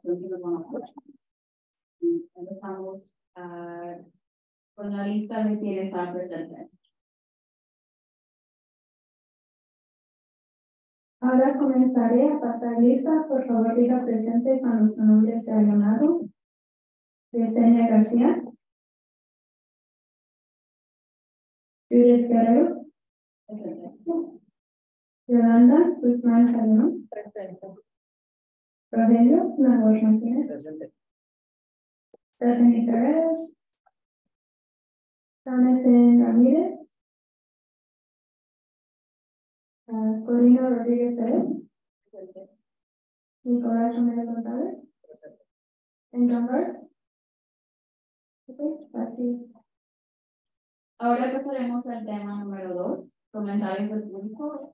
próxima semana. Empezamos con la lista de quienes están presentes. Ahora comenzaré a pasar lista. Por favor, diga presente cuando su nombre sea llamado. Yesenia García. Judith Guerrero. Presente. Yolanda Guzmán Calderón. Presente. Rogelio Nagor Martínez. Presente. Stephanie Perez. Jonathan Ramírez. Corina Rodríguez Pérez. Presente. Nicolás Romero González. Presente. En Gambars. Aquí. Ahora pasaremos al tema número 2, comentarios del público.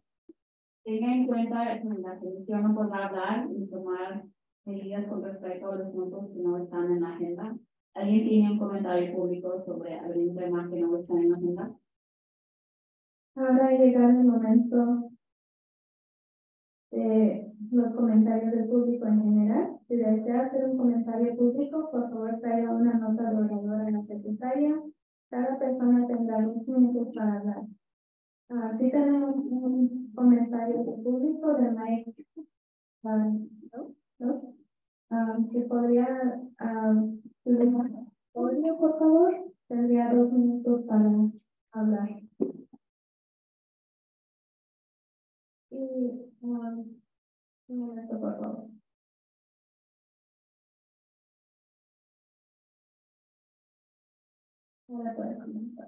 Tenga en cuenta que la comisión no podrá hablar y tomar medidas con respecto a los puntos que no están en la agenda. ¿Alguien tiene un comentario público sobre algún tema que no está en la agenda? Ahora ha llegado el momento de los comentarios del público en general. Si desea hacer un comentario público, por favor traiga una nota de orador a la secretaria. Cada persona tendrá 2 minutos para hablar. Sí tenemos un comentario del público de Mike. Si podría utilizar audio, por favor, tendría 2 minutos para hablar. Y un momento, por favor. Ahora puede comenzar.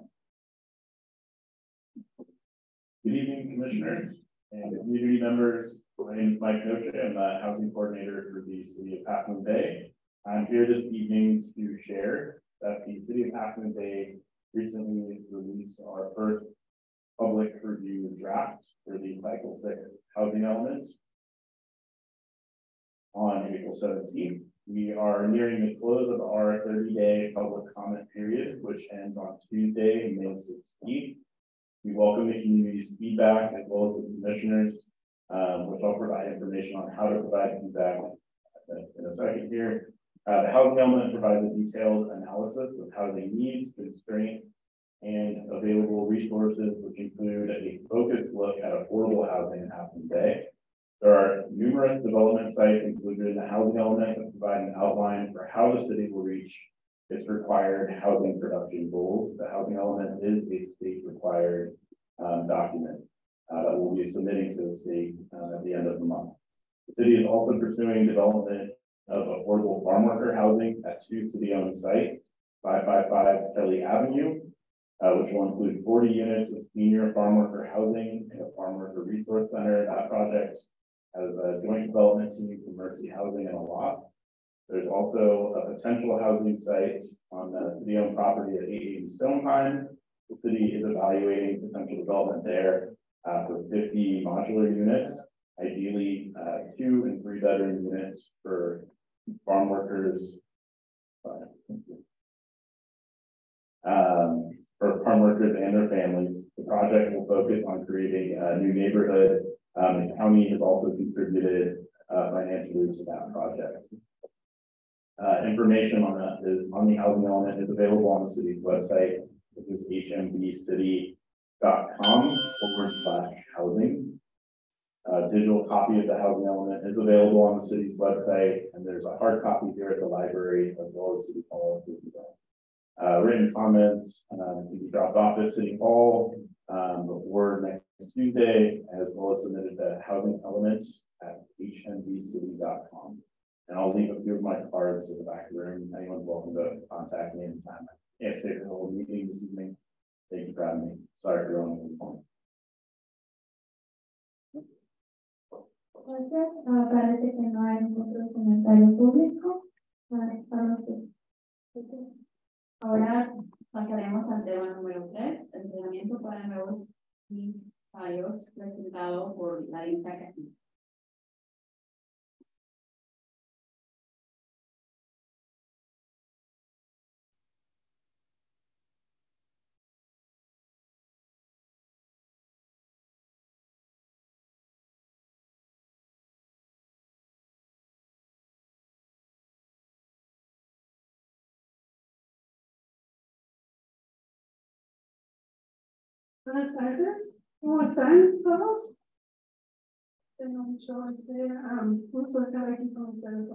Good evening, commissioners and community members. My name is Mike Noche. I'm the housing coordinator for the city of Half Moon Bay. I'm here this evening to share that the city of Half Moon Bay recently released our first public review draft for the cycle 6 housing elements on April 17th. We are nearing the close of our 30-day public comment period, which ends on Tuesday, May 16th. We welcome the community's feedback as well as the commissioners, which I'll provide information on how to provide feedback in a second here. The housing element provides a detailed analysis of housing needs, constraints, and available resources, which include a focused look at affordable housing in Half Moon Bay. There are numerous development sites included in the housing element that provide an outline for how the city will reach its required housing production goals. The housing element is a state required document that we'll be submitting to the state at the end of the month. The city is also pursuing development of affordable farmworker housing at 2 city-owned sites, 555 Kelly Avenue, which will include 40 units of senior farmworker housing and a farmworker resource center. That project has a joint development team for Mercy Housing and a lot. There's also a potential housing site on the city-owned property at 880 Stonepine. The city is evaluating potential development there for 50 modular units, ideally 2 and 3 bedroom units for farm workers. For farm workers and their families. The project will focus on creating a new neighborhood. The county has also contributed financially to that project. Information on that is on the housing element is available on the city's website, which is hmbcity.com/housing. Digital copy of the housing element is available on the city's website, and there's a hard copy here at the library as well as City Hall. Written comments can be dropped off at City Hall before next Tuesday, as well as submitted to housing elements at hmbcity.com. And I'll leave a few of my cards in the back of the room. Anyone's welcome to contact me anytime. I can't stay for the whole meeting this evening. Thank you for having me. Sorry for going over the phone. Gracias. Parece que no hay otro comentario público. Ahora pasaremos al tema número 3, entrenamiento para nuevos fallos presentado por Larissa Castillo. Buenas tardes, ¿cómo están todos? Tengo mucho gusto de estar aquí con ustedes.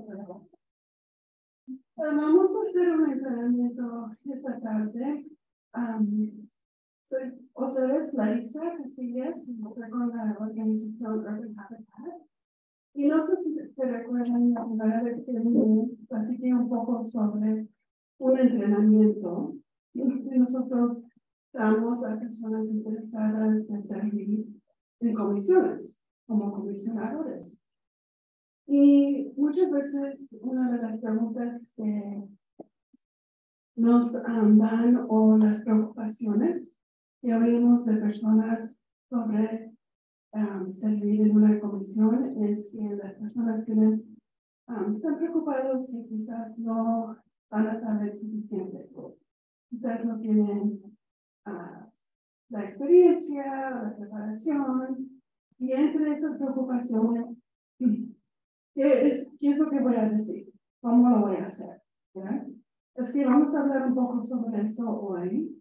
Vamos a hacer un entrenamiento esta tarde. Soy otra vez Larissa Casillas, estoy con la organización Urban Habitat. Y no sé si te recuerdan la primera vez que platiqué un poco sobre un entrenamiento que nosotros damos a personas interesadas en servir en comisiones, como comisionadores. Y muchas veces una de las preguntas que nos dan o las preocupaciones que oímos de personas sobre servir en una comisión es que las personas tienen, están preocupados que quizás no van a saber suficiente, quizás no tienen la experiencia, la preparación, y entre esas preocupaciones, ¿qué es lo que voy a decir? ¿Cómo lo voy a hacer? ¿Ya? Es que vamos a hablar un poco sobre eso hoy.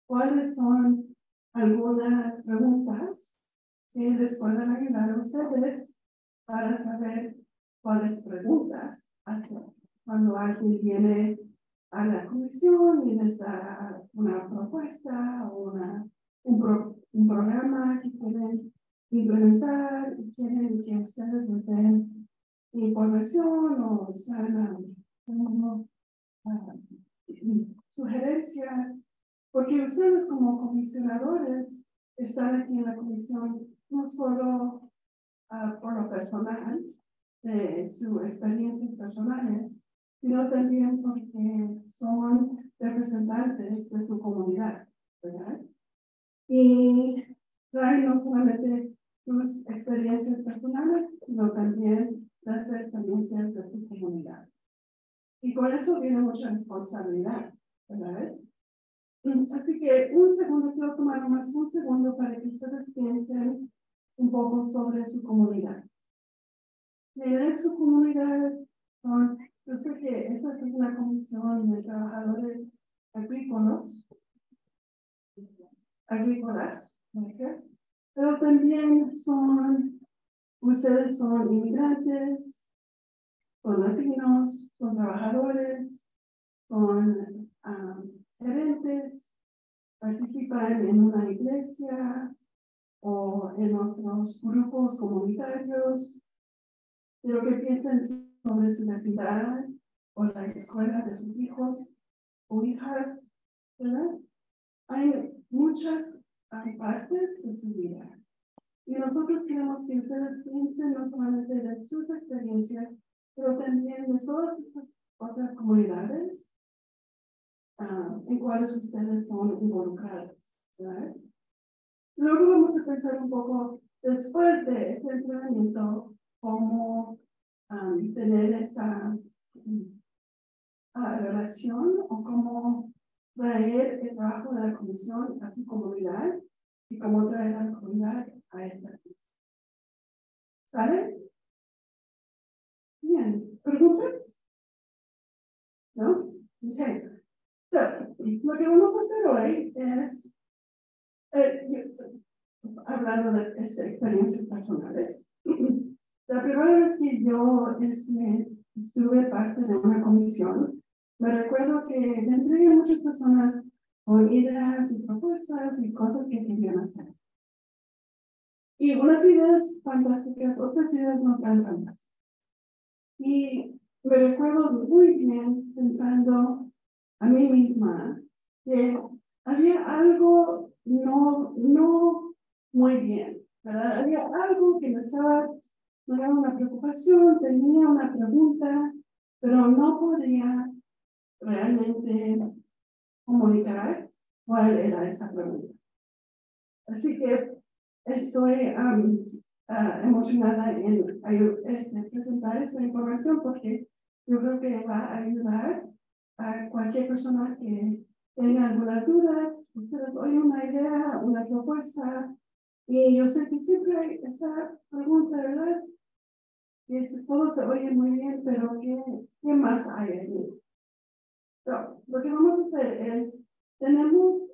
¿Cuáles son algunas preguntas que les puedan ayudar a ustedes para saber cuáles preguntas hacer cuando alguien viene a la comisión y les da una propuesta o un programa que quieren implementar y quieren que ustedes les den información o sugerencias, porque ustedes como comisionadores están aquí en la comisión no solo por lo personal, de sus experiencias personales, sino también porque son representantes de su comunidad, ¿verdad? Y traen no solamente sus experiencias personales, sino también las experiencias de su comunidad. Y con eso viene mucha responsabilidad, ¿verdad? Así que quiero tomar nomás un segundo para que ustedes piensen un poco sobre su comunidad. En su comunidad, yo sé que esta es una comisión de trabajadores agrícolas, gracias, pero también ustedes son inmigrantes, son latinos, son trabajadores, son gerentes, participan en una iglesia o en otros grupos comunitarios. Quiero que piensen sobre su vecindad o la escuela de sus hijos o hijas, ¿verdad? Hay muchas partes de su vida. Y nosotros queremos que ustedes piensen no solamente de sus experiencias, pero también de todas esas otras comunidades en cuales ustedes son involucrados, ¿verdad? Luego vamos a pensar un poco, después de este entrenamiento, cómo tener esa relación o cómo traer el trabajo de la comisión a su comunidad y cómo traer a la comunidad a esta comisión. ¿Sale? Bien. ¿Preguntas? ¿No? Ok. Lo que vamos a hacer hoy es hablando de experiencias personales. La primera vez que yo estuve parte de una comisión, me recuerdo que entre muchas personas con ideas y propuestas y cosas que querían hacer. Y unas ideas fantásticas, otras ideas no tan fantásticas. Y me recuerdo muy bien pensando a mí misma que había algo no muy bien, ¿verdad? Había algo que me daba una preocupación, tenía una pregunta, pero no podía realmente comunicar cuál era esa pregunta. Así que estoy emocionada en presentar esta información porque yo creo que va a ayudar a cualquier persona que tenga algunas dudas. Ustedes oyen una idea, una propuesta, y yo sé que siempre hay esta pregunta, ¿verdad? Todo se oye muy bien, pero ¿qué más hay ahí? Lo que vamos a hacer es, tenemos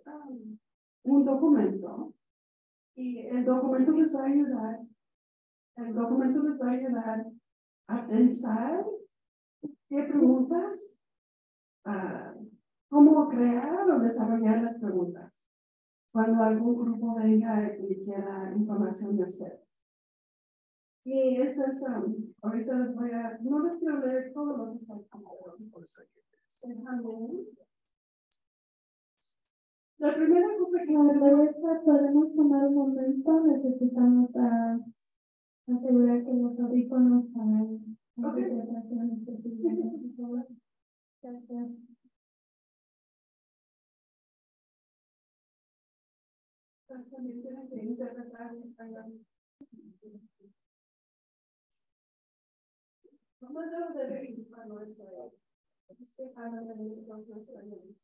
un documento y el documento les va a ayudar. El documento les va a ayudar a pensar qué preguntas, cómo crear o desarrollar las preguntas cuando algún grupo venga y quiera información de ustedes. Y esto es, ahorita les voy a, no les quiero leer todo lo que está aquí. La primera cosa que podemos tomar un momento, necesitamos asegurar que los audífonos hagan la interpretación específica, por favor. Gracias. también tienen que interpretar en español. No debo de ver cuando estoy. Estoy hablando de español.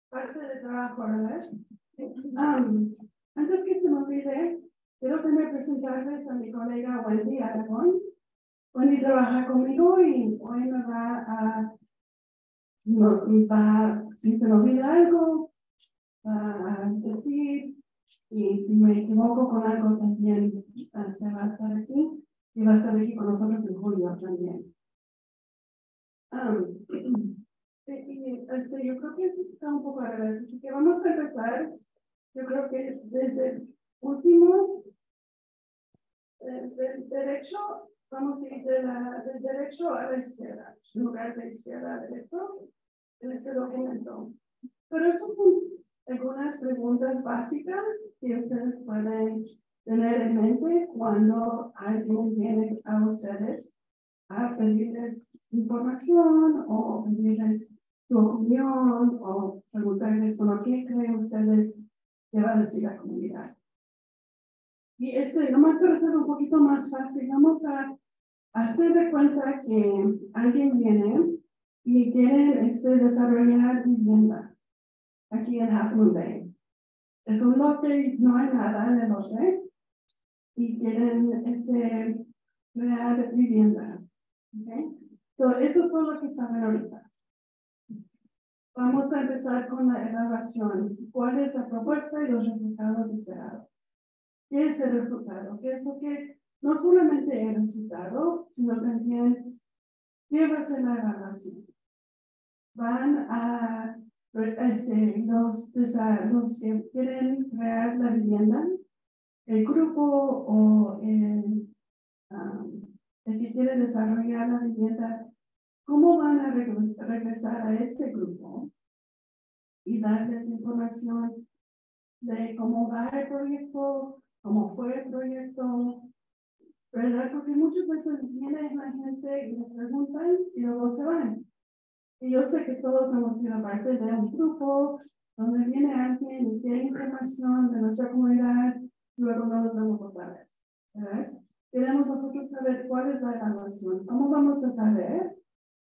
Parte del trabajo, ¿verdad? Antes que se me olvide, quiero primero presentarles a mi colega Wendy Aragón. Wendy trabaja conmigo y hoy me si se me olvida algo, va a decir, y si me equivoco con algo también se va a estar aquí y va a estar aquí con nosotros en julio también. Yo creo que eso está un poco al revés, así que vamos a empezar. Yo creo que desde el último, desde el derecho, vamos a ir del derecho a la izquierda, en lugar de izquierda a derecho, en este documento. Pero eso algunas preguntas básicas que ustedes pueden tener en mente cuando alguien viene a ustedes a pedirles información o pedirles su opinión o preguntarles por qué creen ustedes que va a decir la comunidad. Y esto, nomás para hacerlo un poquito más fácil, vamos a hacer de cuenta que alguien viene y quiere desarrollar vivienda aquí en Half Moon Bay. Es un lote, no hay nada en el lote y quieren crear vivienda. ¿Okay? So, eso es todo lo que saben ahorita. Vamos a empezar con la evaluación. ¿Cuál es la propuesta y los resultados esperados? ¿Qué es el resultado? ¿Qué es lo que no solamente el resultado, sino también qué va a ser la evaluación? Van a los que quieren crear la vivienda, el grupo o el que quiere desarrollar la vivienda, ¿cómo van a regresar a este grupo y darles información de cómo va el proyecto, cómo fue el proyecto, ¿verdad? Porque muchas veces viene la gente y les preguntan y luego se van. Y yo sé que todos hemos sido parte de un grupo donde viene alguien y tiene información de nuestra comunidad, luego no nos vemos otra vez, ¿verdad? Queremos nosotros saber cuál es la evaluación. ¿Cómo vamos a saber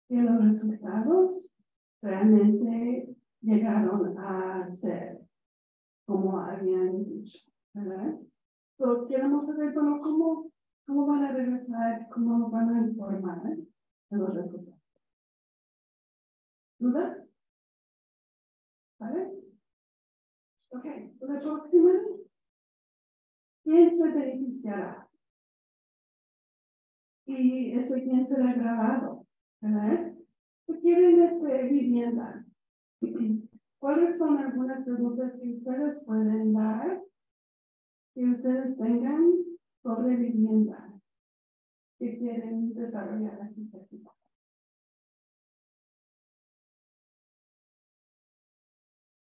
que los resultados realmente llegaron a ser como habían dicho, ¿verdad? So, queremos saber, bueno, cómo van a regresar, cómo van a informar de los resultados. ¿Dudas? ¿Vale? Ok, la próxima. ¿Quién se beneficiará? Y eso, ¿quién será grabado? ¿Verdad? ¿Qué quieren de vivienda? ¿Cuáles son algunas preguntas que ustedes pueden dar que ustedes tengan sobre vivienda que quieren desarrollar aquí cerquita?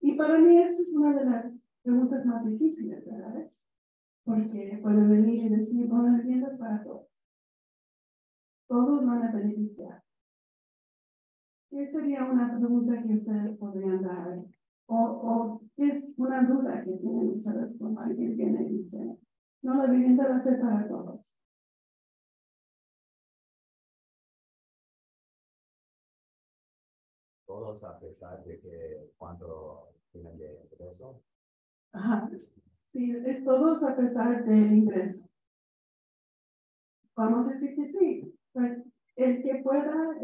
Y para mí esta es una de las preguntas más difíciles, ¿verdad? Porque pueden venir y decir, bueno, vivienda es para todos. Todos van a beneficiar. ¿Qué sería una pregunta que ustedes podrían dar? ¿O qué es una duda que tienen ustedes cuando alguien viene y dice, no, la vivienda va a ser para todos? Todos a pesar de que cuánto tienen de ingreso. Ajá. Sí, es todos a pesar del ingreso. Vamos a decir que sí. Pues, el que pueda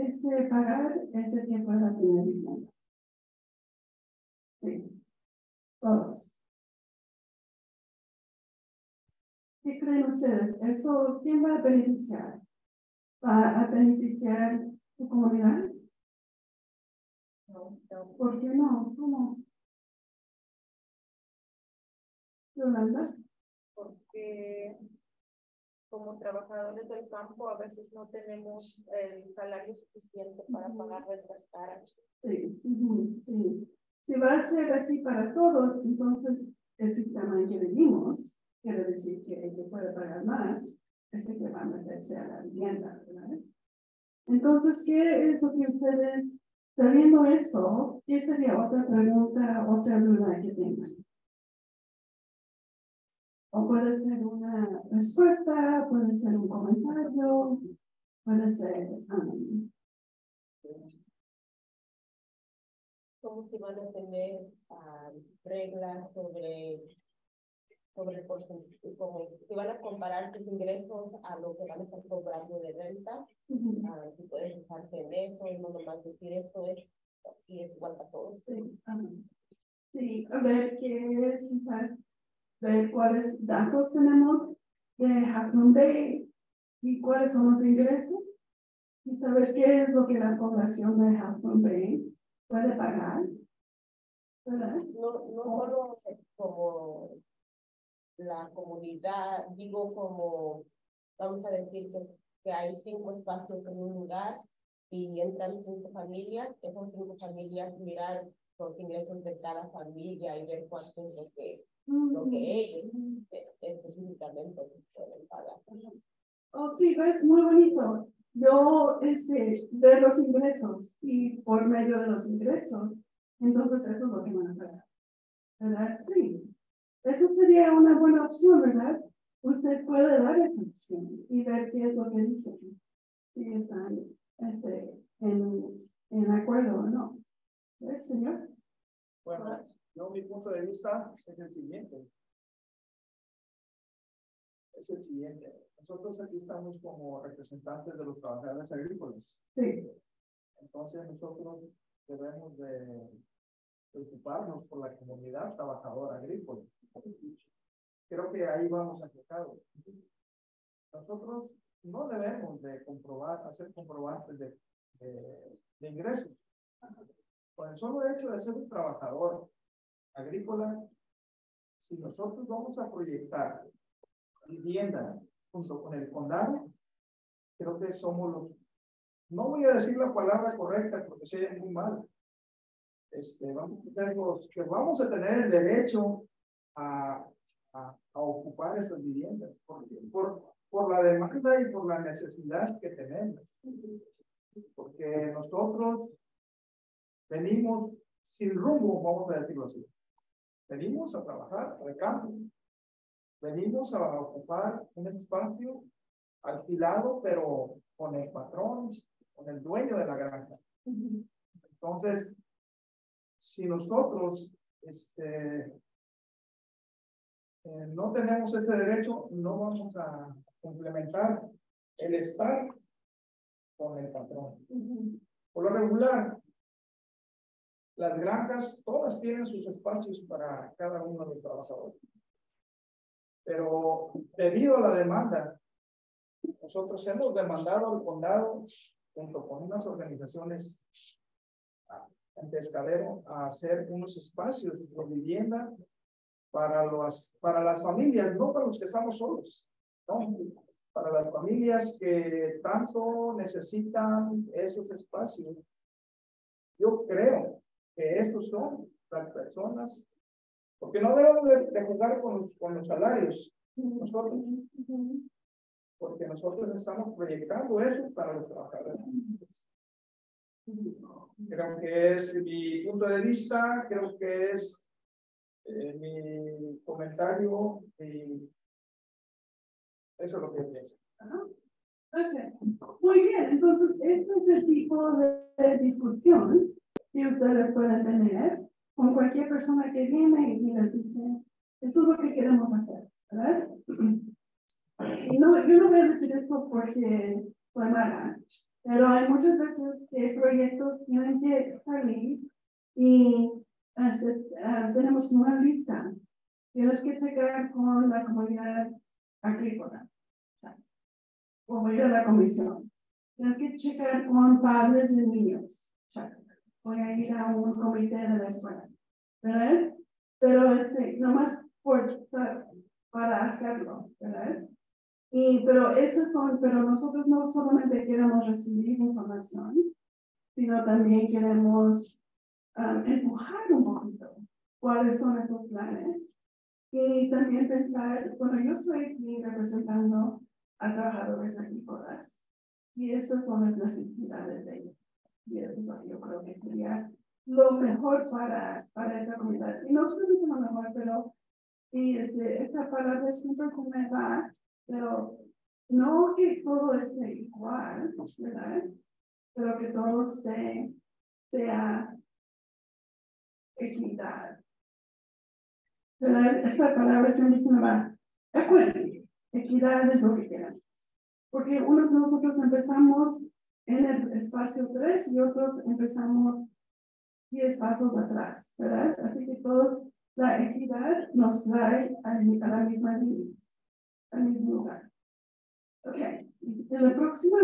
pagar es el que pueda tener vivienda. Sí, todos. ¿Qué creen ustedes? ¿Eso quién va a beneficiar? ¿Va a beneficiar su comunidad? No. ¿Por qué no? ¿Cómo? ¿Yolanda? Porque como trabajadores del campo a veces no tenemos el salario suficiente para pagar rentas caras. Sí, sí. Si va a ser así para todos, entonces el sistema en que vivimos quiere decir que el que puede pagar más es el que va a meterse a la vivienda, ¿verdad? Entonces, ¿qué es lo que ustedes, sabiendo eso, qué sería otra pregunta, otra duda que tengan? O puede ser una respuesta, puede ser un comentario, puede ser... Como si van a tener reglas sobre el porcentaje, como si van a comparar tus ingresos a lo que van a estar cobrando de renta, si puedes fijarte en eso y no nomás decir esto es y es igual para todos. Sí, sí, a ver qué es, ver cuáles datos tenemos de Half Moon Bay y cuáles son los ingresos y saber qué es lo que la población de Half Moon Bay puede pagar, ¿verdad? No solo como la comunidad, digo como, vamos a decir que hay 5 espacios en un lugar y entran 5 familias, esas 5 familias mirar los ingresos de cada familia y ver cuánto es lo que ellos específicamente pueden pagar. Oh, sí, es muy bonito. Yo, ver los ingresos y por medio de los ingresos, entonces eso es lo que van a pagar. ¿Verdad? Sí. Eso sería una buena opción, ¿verdad? Usted puede dar esa opción y ver qué es lo que dicen. Si están en acuerdo o no. ¿Ves, señor? Bueno, yo mi punto de vista es el siguiente. Nosotros aquí estamos como representantes de los trabajadores agrícolas. Sí. Entonces nosotros debemos de preocuparnos por la comunidad trabajadora agrícola. Creo que ahí vamos enfocados. Nosotros no debemos de hacer comprobantes de ingresos. Con el solo hecho de ser un trabajador agrícola, si nosotros vamos a proyectar vivienda junto con el condado, creo que somos los, no voy a decir la palabra correcta porque se oye muy mal. Vamos a tener el derecho a ocupar esas viviendas por la demanda y por la necesidad que tenemos. Porque nosotros venimos sin rumbo, vamos a decirlo así. Venimos a trabajar al campo. Venimos a ocupar un espacio alquilado, pero con el patrón, con el dueño de la granja. Entonces, si nosotros no tenemos ese derecho, no vamos a complementar el estar con el patrón. Por lo regular, las granjas todas tienen sus espacios para cada uno de los trabajadores. Pero debido a la demanda, nosotros hemos demandado al condado junto con unas organizaciones en Pescadero a hacer unos espacios de vivienda para las familias, no para los que estamos solos, ¿no? Para las familias que tanto necesitan esos espacios. Yo creo que estos son las personas, porque no debemos de jugar con los salarios nosotros, porque nosotros estamos proyectando eso para los trabajadores. Creo que es mi punto de vista, creo que es mi comentario y eso es lo que pienso. Gracias. Muy bien, entonces este es el tipo de discusión que ustedes pueden tener con cualquier persona que viene y les dice, esto es lo que queremos hacer, ¿verdad? Y no, yo no voy a decir esto porque soy mala, pero hay muchas veces que proyectos tienen que salir y tenemos una lista. Tienes que checar con la comunidad agrícola. O voy a ir a la comisión. Tienes que checar con padres de niños. Voy a ir a un comité de la escuela. ¿Verdad? Pero nomás para hacerlo, ¿verdad? Pero nosotros no solamente queremos recibir información, sino también queremos empujar un poquito cuáles son estos planes. Y también pensar, bueno, yo estoy aquí representando a trabajadores agrícolas y estas son las necesidades de ellos. Y eso es lo que yo creo que sería lo mejor para esa comunidad. Y no solamente lo mejor, pero esta palabra siempre comentar, pero no que todo esté igual, ¿verdad? Pero que todo sea equidad. ¿Verdad? Esta palabra siempre se llama equity. Equidad es lo que queremos. Porque unos de nosotros empezamos en el espacio 3 y otros empezamos 10 pasos atrás, ¿verdad? Así que todos, la equidad nos trae a la misma línea, al mismo lugar. Ok, en la próxima,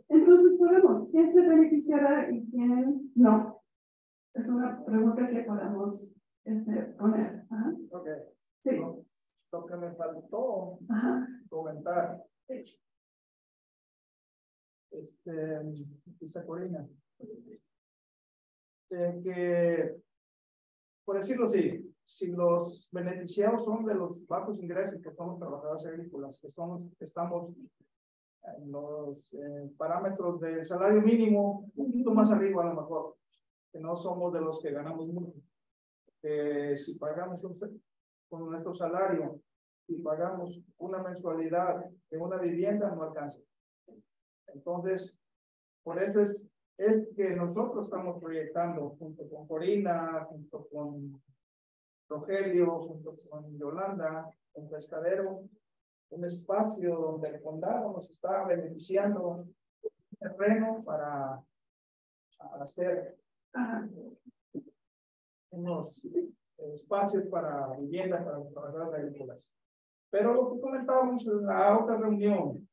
entonces podemos, ¿quién se beneficiará y quién no? Es una pregunta que podemos poner. Ajá. Ok. Sí. Lo que me faltó comentar. Sí. Corina, que por decirlo así, si los beneficiados son de los bajos ingresos, que son los trabajadores agrícolas, estamos en los parámetros de salario mínimo, un poquito más arriba a lo mejor, que no somos de los que ganamos mucho. Si pagamos con nuestro salario y pagamos una mensualidad de una vivienda, no alcanza. Entonces, por eso es que nosotros estamos proyectando junto con Corina, junto con Rogelio, junto con Yolanda, un pescadero, un espacio donde el condado nos está beneficiando terreno para hacer unos espacios para vivienda para los trabajadores agrícolas. Pero lo que comentábamos en la otra reunión,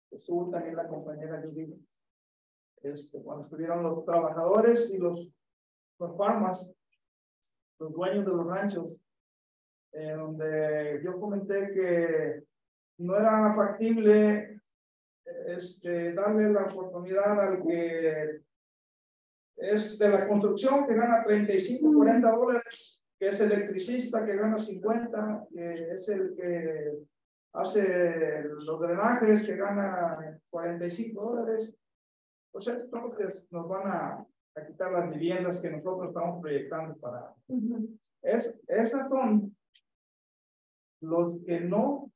que estuvo también la compañera Judith, cuando estuvieron los trabajadores y los farmas, los dueños de los ranchos, donde yo comenté que no era factible darle la oportunidad al que es de la construcción, que gana 35, 40 dólares, que es electricista, que gana 50, que es el que hace los drenajes, que gana 45 dólares. Pues estos son los que nos van a quitar las viviendas que nosotros estamos proyectando para. Esas son los que no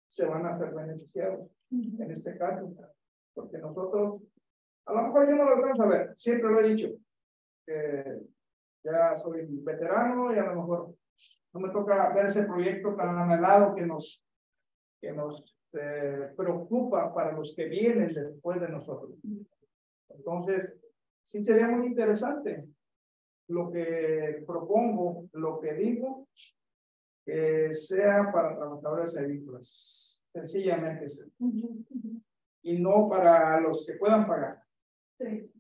se van a hacer beneficiados en este caso, porque nosotros, a lo mejor yo no lo alcanzo a ver, siempre lo he dicho, que ya soy veterano y a lo mejor no me toca ver ese proyecto tan anhelado que nos preocupa para los que vienen después de nosotros. Entonces, sí sería muy interesante lo que propongo, lo que digo, que sea para trabajadores agrícolas, sencillamente sea. Y no para los que puedan pagar. Sí.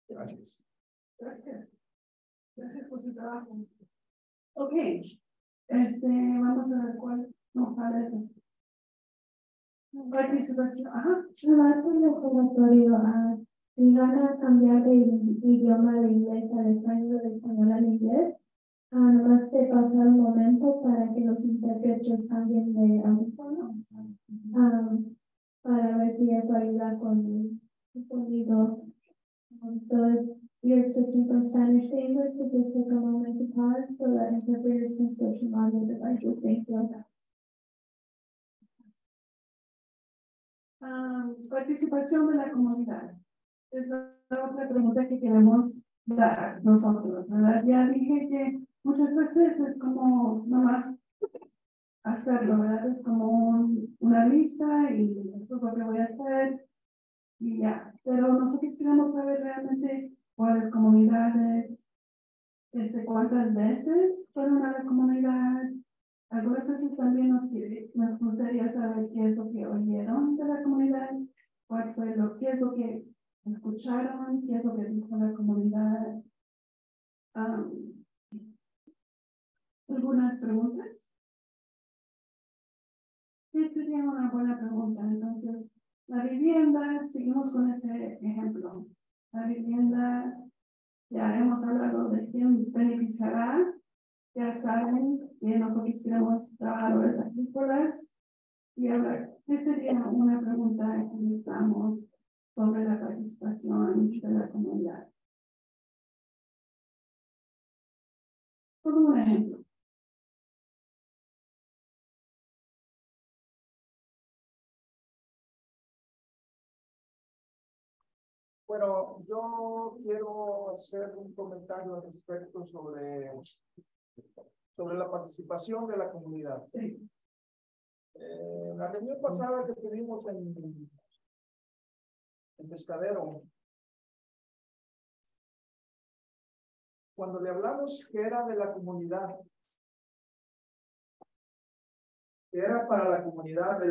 Gracias. Gracias. Gracias por su trabajo. Ok. Vamos a ver cuál nos sale. Participación. Ajá. Nomás un recordatorio, si van a cambiar de idioma de inglés al español, de español al inglés, nomás te pasa un momento para que los intérpretes cambien de audífonos, para ver si eso ayuda con el sonido. So if you're switching from Spanish to English, you just take a moment to pause so that interpreters can switch from audio devices. Thank you. Participación de la comunidad. Es la otra pregunta que queremos dar nosotros, ¿verdad? Ya dije que muchas veces es como nomás hacerlo, ¿verdad? Es como una lista y esto es lo que voy a hacer y ya. Pero nosotros queremos saber realmente cuáles comunidades, cuántas veces fueron a la comunidad. Algunas veces también nos gustaría saber qué es lo que oyeron de la comunidad, qué es lo que escucharon, qué es lo que dijo la comunidad. ¿Algunas preguntas? ¿Qué sería una buena pregunta? Entonces, la vivienda, seguimos con ese ejemplo. La vivienda, ya hemos hablado de quién beneficiará. Ya saben que nosotros queremos trabajadores agrícolas. Y ahora, ¿qué sería una pregunta que necesitamos sobre la participación de la comunidad? Por un ejemplo. Bueno, yo quiero hacer un comentario al respecto sobre la participación de la comunidad. Sí. La reunión pasada que tuvimos en Pescadero, cuando le hablamos que era de la comunidad, que era para la comunidad, de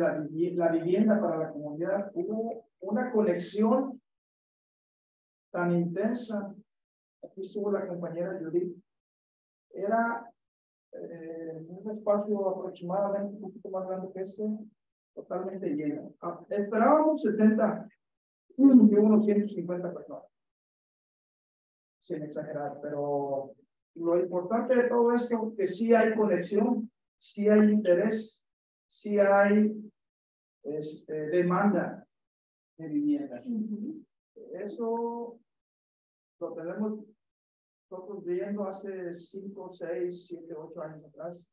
la vivienda para la comunidad, hubo una conexión tan intensa. Aquí estuvo la compañera Judith. Era un espacio aproximadamente un poquito más grande que este, totalmente lleno. Esperábamos 70, y unos 150 personas, sin exagerar, pero lo importante de todo esto es que sí hay conexión, sí hay interés, sí hay demanda de viviendas. Eso lo tenemos nosotros viendo hace 5, 6, 7, 8 años atrás,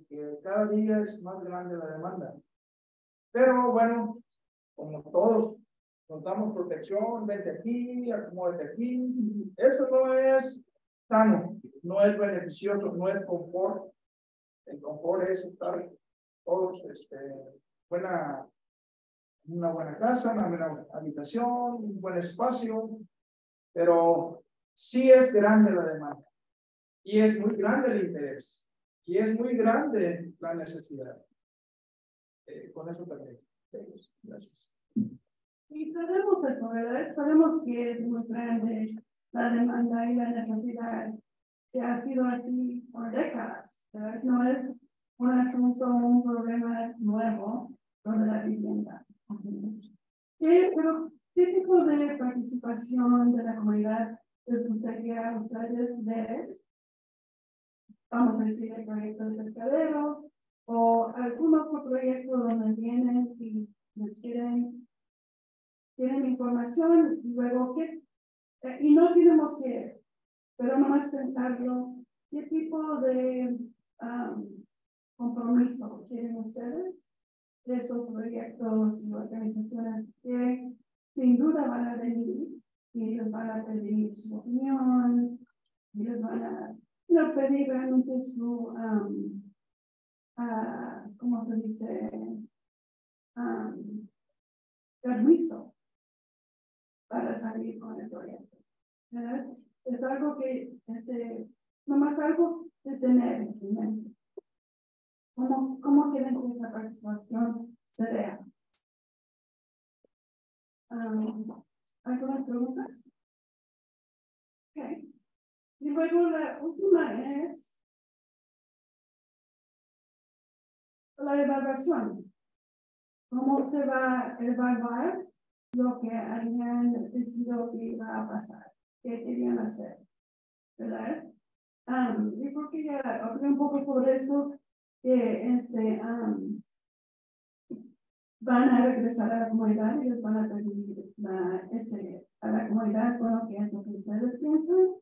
que cada día es más grande la demanda. Pero bueno, como todos nos damos protección, vete aquí, acomódate aquí, eso no es sano, no es beneficioso, no es confort. El confort es estar todos, una buena casa, una buena habitación, un buen espacio, pero sí es grande la demanda y es muy grande el interés y es muy grande la necesidad. Con eso también. Gracias. Y sabemos eso, ¿verdad? Sabemos que es muy grande la demanda y la necesidad que ha sido así por décadas, ¿verdad? No es un asunto, un problema nuevo sobre la vivienda. Pero, ¿qué tipo de participación de la comunidad les gustaría a ustedes ver? Vamos a decir el proyecto de pescadero o algún otro proyecto donde vienen y les quieren información y luego qué, y no tenemos que, pero nomás pensarlo, qué tipo de compromiso quieren ustedes de estos proyectos y organizaciones que sin duda van a venir y ellos van a pedir su opinión, y ellos van a pedir realmente su, ¿cómo se dice? Permiso para salir con el proyecto. ¿Verdad? Es algo que, nomás algo de tener en mente. ¿Cómo quieren que esa participación se vea? ¿Algunas preguntas? Ok. Y luego la última es la evaluación. ¿Cómo se va a evaluar lo que habían decidido que iba a pasar? ¿Qué querían hacer? ¿Verdad? Yo creo que ya hablé un poco sobre esto, que van a regresar a la comunidad y les van a pedir a la comunidad, bueno, qué es lo que ustedes piensan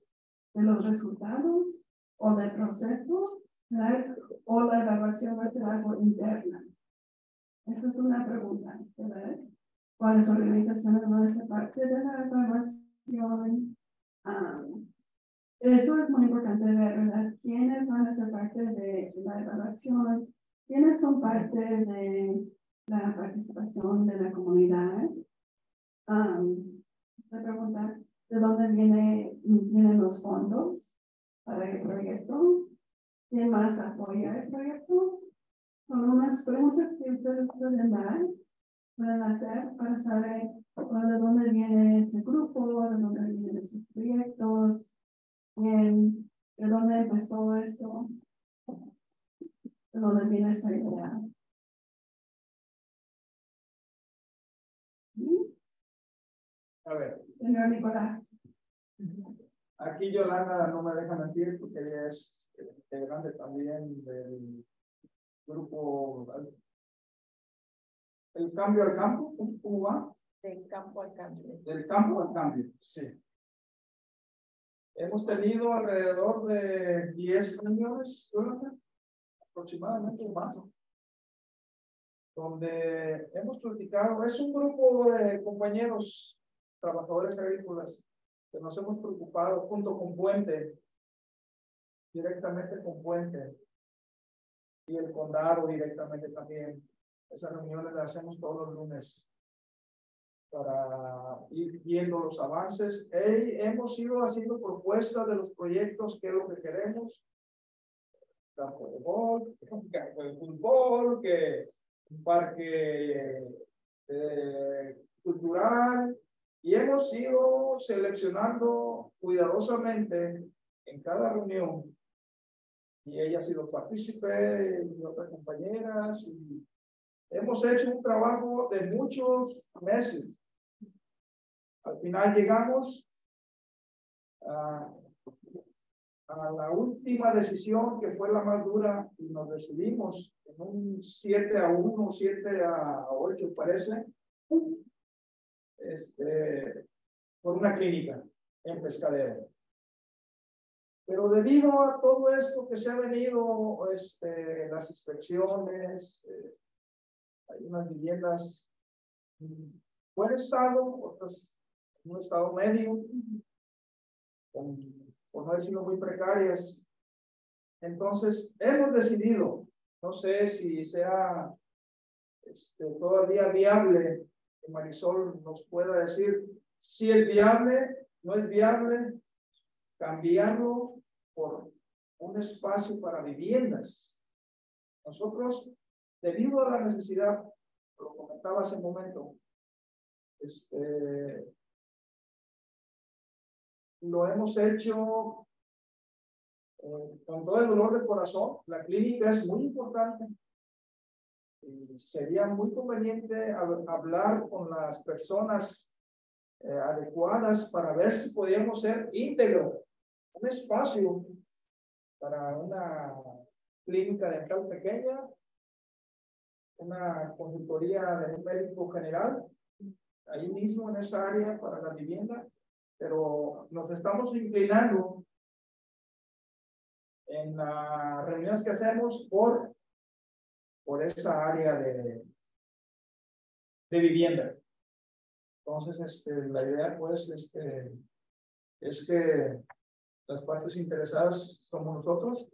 de los resultados o del proceso, ¿verdad? O la evaluación va a ser algo interna. Esa es una pregunta, ¿verdad? ¿Cuáles organizaciones van a ser parte de la evaluación? Eso es muy importante ver, ¿verdad? ¿Quiénes van a ser parte de la evaluación? ¿Quiénes son parte de la participación de la comunidad? La pregunta, ¿de dónde vienen los fondos para el proyecto? ¿Quién más apoya el proyecto? Son unas preguntas que ustedes pueden hacer para saber de dónde viene ese grupo, de dónde vienen esos proyectos, de dónde empezó eso, de dónde viene esa idea. A ver. Señor Nicolás. Aquí Yolanda no me deja mentir porque ella es integrante también del grupo El Cambio al Campo. ¿Cómo va? Del campo al cambio. Del campo al cambio, sí. Hemos tenido alrededor de 10 reuniones, aproximadamente más, donde hemos platicado. Es un grupo de compañeros trabajadores agrícolas que nos hemos preocupado junto con Puente, directamente con Puente y el condado directamente también. Esas reuniones las hacemos todos los lunes para ir viendo los avances. Hemos ido haciendo propuestas de los proyectos, qué es lo que queremos. Campo de golf, campo de fútbol, que un parque cultural, y hemos ido seleccionando cuidadosamente en cada reunión, y ella ha sido partícipe y otras compañeras, y hemos hecho un trabajo de muchos meses. Al final llegamos a la última decisión, que fue la más dura, y nos decidimos en un 7-1, 7-8 parece, por una clínica en Pescadero. Pero debido a todo esto que se ha venido, las inspecciones, hay unas viviendas en buen estado, otras en un estado medio, por no decirlo muy precarias. Entonces, hemos decidido, no sé si sea todavía viable, que Marisol nos pueda decir si es viable, no es viable, cambiarlo por un espacio para viviendas. Nosotros, debido a la necesidad, lo comentaba hace un momento, lo hemos hecho con todo el dolor del corazón. La clínica es muy importante. Y sería muy conveniente hablar con las personas adecuadas para ver si podíamos ser íntegro, un espacio para una clínica dental pequeña, una consultoría de un médico general, ahí mismo en esa área para la vivienda, pero nos estamos inclinando en las reuniones que hacemos por esa área de vivienda. Entonces, la idea pues es que las partes interesadas somos nosotros,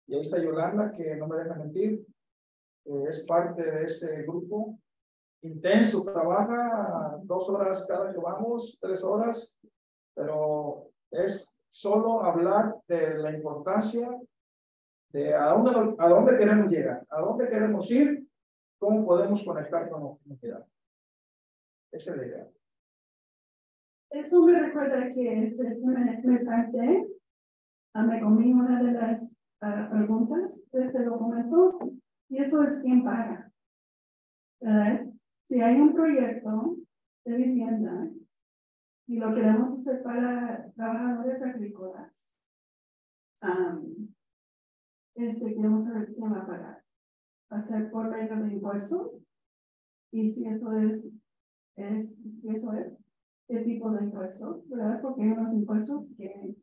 y ahí está Yolanda, que no me deja mentir, es parte de ese grupo intenso, trabaja 2 horas cada que vamos, 3 horas, pero es solo hablar de la importancia de a dónde queremos llegar, a dónde queremos ir, cómo podemos conectar con la comunidad. Esa es la idea. Eso me recuerda que me salté, me comí una de las preguntas de este documento, y eso es quién paga. ¿Verdad? Si hay un proyecto de vivienda y lo queremos hacer para trabajadores agrícolas, queremos saber quién va a pagar. ¿Va a ser por medio de impuestos? Y si eso es, ¿qué tipo de impuestos? ¿Verdad? Porque hay unos impuestos que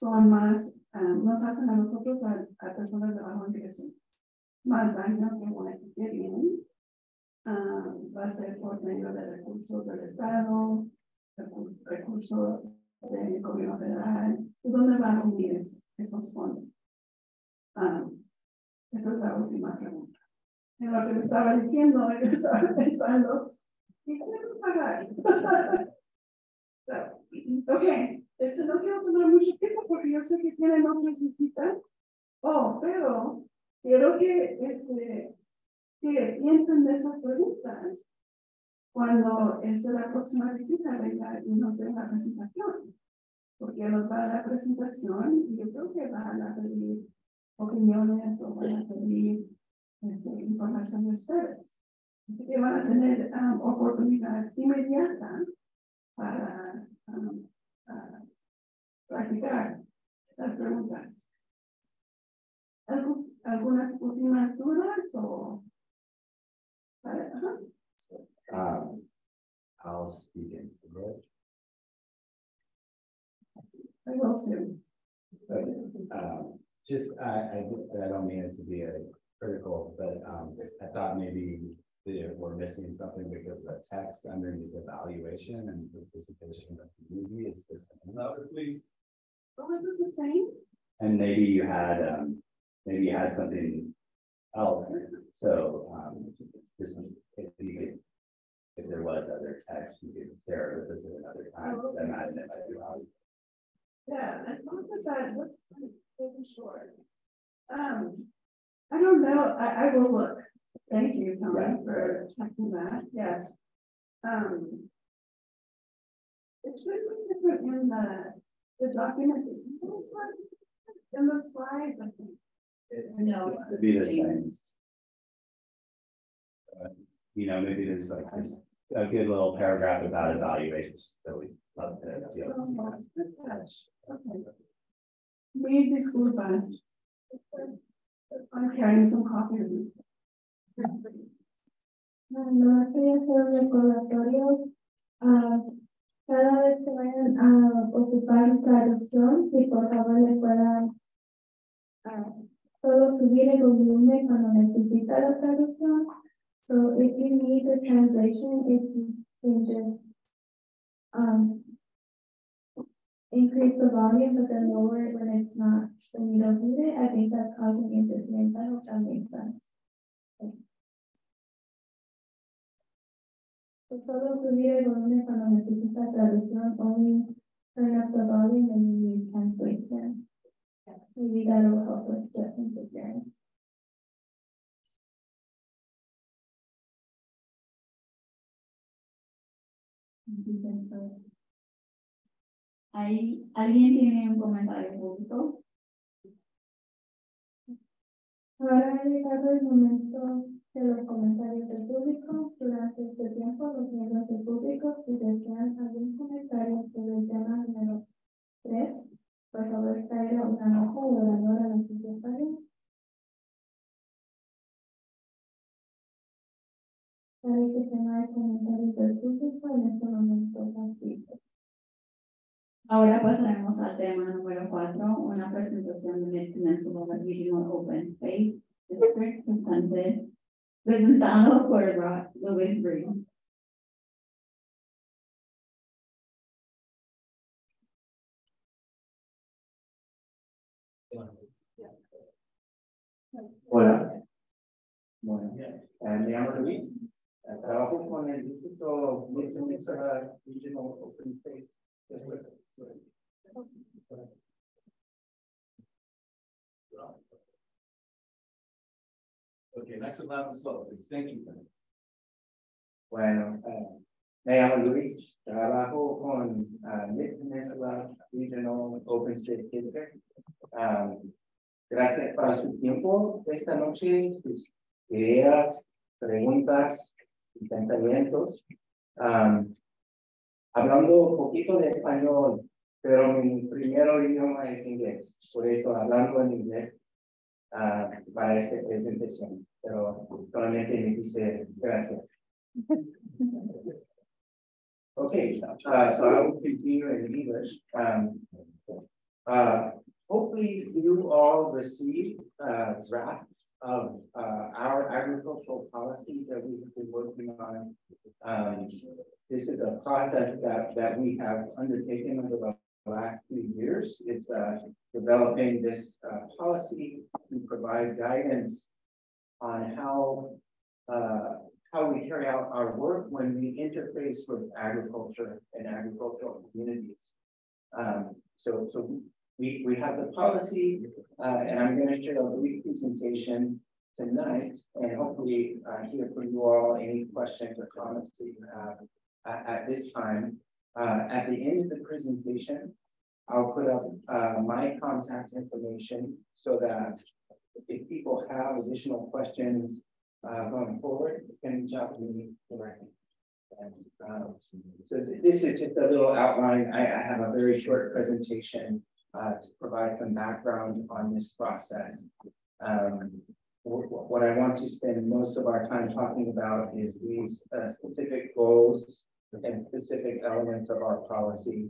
son más, nos hacen a nosotros, a personas de bajo ingreso, más daño que vienen. Va a ser por medio de recursos del Estado, recursos del gobierno federal. ¿Dónde van a unir esos fondos? Esa es la última pregunta. En lo que me estaba diciendo, yo estaba pensando, ¿qué queremos pagar? Ok, no quiero tomar mucho tiempo porque yo sé que tienen otras visitas. Pero quiero que piensen de esas preguntas cuando es la próxima visita, venga y nos dé la presentación, porque nos va a dar la presentación y yo creo que van a pedir opiniones o van a pedir información de ustedes, que van a tener oportunidad inmediata para practicar las preguntas. ¿Algunas últimas dudas o? I'll speak in English. I will too. Just, I don't mean it to be a critical, but I thought maybe we're missing something because the text underneath evaluation and participation of the community is the same. Please. Oh, is it the same? And maybe you had something else. So this one, if there was other text, you could share it with us at another time. Oh, okay. I imagine it might be wrong. Yeah, I thought that was pretty short. I don't know. I will look. Thank you, Tom, for checking that. Yes. It's really different in the document. In the slides, I think. It'd be the same. Maybe there's like a good little paragraph about evaluations that we love to deal with. Okay. Mil disculpas. I'm carrying some coffee. No quería hacer un recordatorio. Cada vez que vayan a ocupar traducción, si por favor le puedan solo subir el volumen cuando necesita la traducción. So if you need the translation, if you can just increase the volume, but then lower it when it's not, when you don't need it. I think that's causing interference. I hope that makes sense. So solo subir el volumen cuando necesita traducción, only turn up the volume when you need translation. Maybe that will help with the interference. ¿Alguien tiene un comentario público? Ahora ha llegado el momento de los comentarios del público. Durante este tiempo, los miembros del público, si desean algún comentario sobre el tema número 3, por favor, traiga una nota de orador a la secretaria. Parece que no hay comentarios del público en este momento. Ahora pasaremos al tema número 4, una presentación de Peninsula Regional Open Space District presentado por Louis Green. Hola. Bueno, me llamo Luis. Trabajo con el Instituto Peninsula Regional Open Space. Okay, next level, so thank you. Bueno, me llamo Luis. Trabajo con Peninsula Regional Open Space District. Gracias por su tiempo esta noche, sus ideas, preguntas y pensamientos. Hablando un poquito de español, pero mi primer idioma es inglés, por eso hablando en inglés para esta presentación, pero solamente me dice gracias. Okay, so I will continue in English. Hopefully you all received drafts of our agricultural policy that we've been working on. This is a process that we have undertaken over the last few years. It's developing this policy to provide guidance on how we carry out our work when we interface with agriculture and agricultural communities. So we have the policy, and I'm going to share a brief presentation tonight, and hopefully hear from you all any questions or comments that you have at this time. At the end of the presentation, I'll put up my contact information so that if people have additional questions going forward, you can reach out to me directly. And, so this is just a little outline. I have a very short presentation to provide some background on this process. What I want to spend most of our time talking about is these specific goals and specific elements of our policy.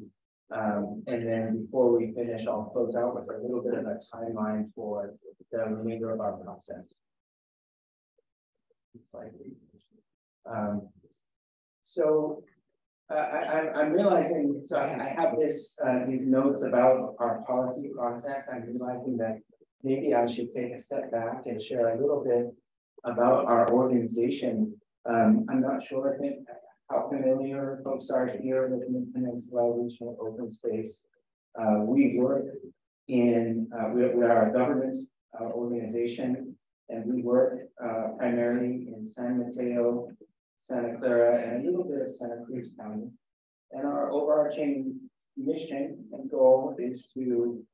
And then before we finish, I'll close out with a little bit of a timeline for the remainder of our process. So I'm realizing, so I have these notes about our policy process. I'm realizing that maybe I should take a step back and share a little bit about our organization. I'm not sure how familiar folks are here with the Peninsula Regional Open Space. We work in, we are a government organization, and we work primarily in San Mateo, Santa Clara, and a little bit of Santa Cruz County. And our overarching mission and goal is to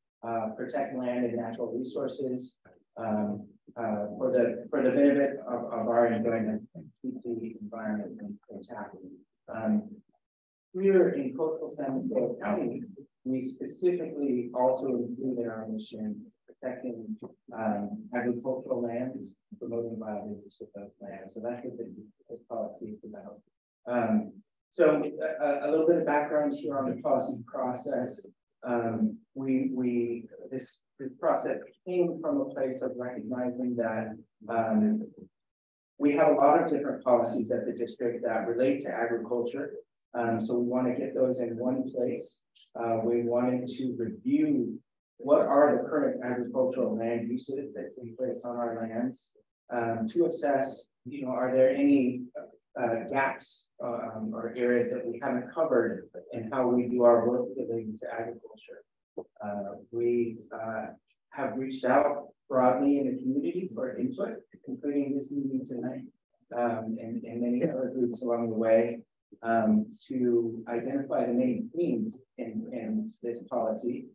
protect land and natural resources for the benefit of our enjoyment and keep the environment intact. Here in coastal San Mateo County, we specifically also include in our mission protecting agricultural lands, promoting biodiversity of those lands. So that's what this policy is about. So a little bit of background here on the policy process. This process came from a place of recognizing that we have a lot of different policies at the district that relate to agriculture. So we want to get those in one place. We wanted to review what are the current agricultural land uses that take place on our lands to assess, are there any gaps or areas that we haven't covered in how we do our work relating to agriculture. We have reached out broadly in the community for input, including this meeting tonight, and many other groups along the way, to identify the main themes in this policy,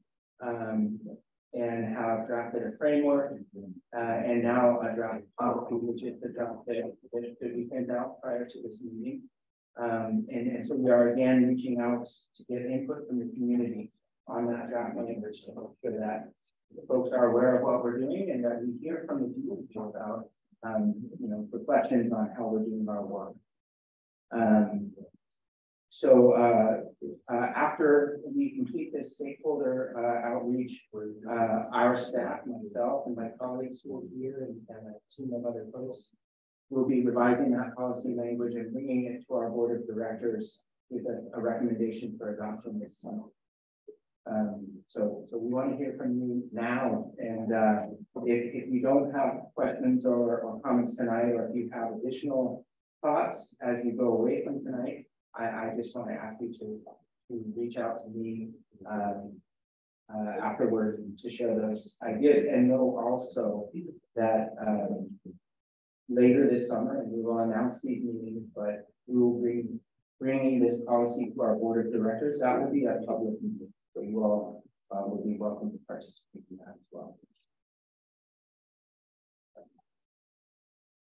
and have drafted a framework, and now a draft policy, which is the draft that we sent out prior to this meeting. And so we are again reaching out to get input from the community on that draft language to make sure that the folks are aware of what we're doing and that we hear from the people about reflections on how we're doing our work. So after we complete this stakeholder outreach, our staff, myself and my colleagues who are here and a team of other folks will be revising that policy language and bringing it to our board of directors with a recommendation for adoption this summer. So we want to hear from you now, and if you don't have questions or comments tonight, or if you have additional thoughts as you go away from tonight, I just want to ask you to reach out to me afterward to share those ideas, and know also that later this summer, and we will announce these meetings, but we will be bringing this policy to our board of directors. That will be a public meeting, so you all will be welcome to participate in that as well.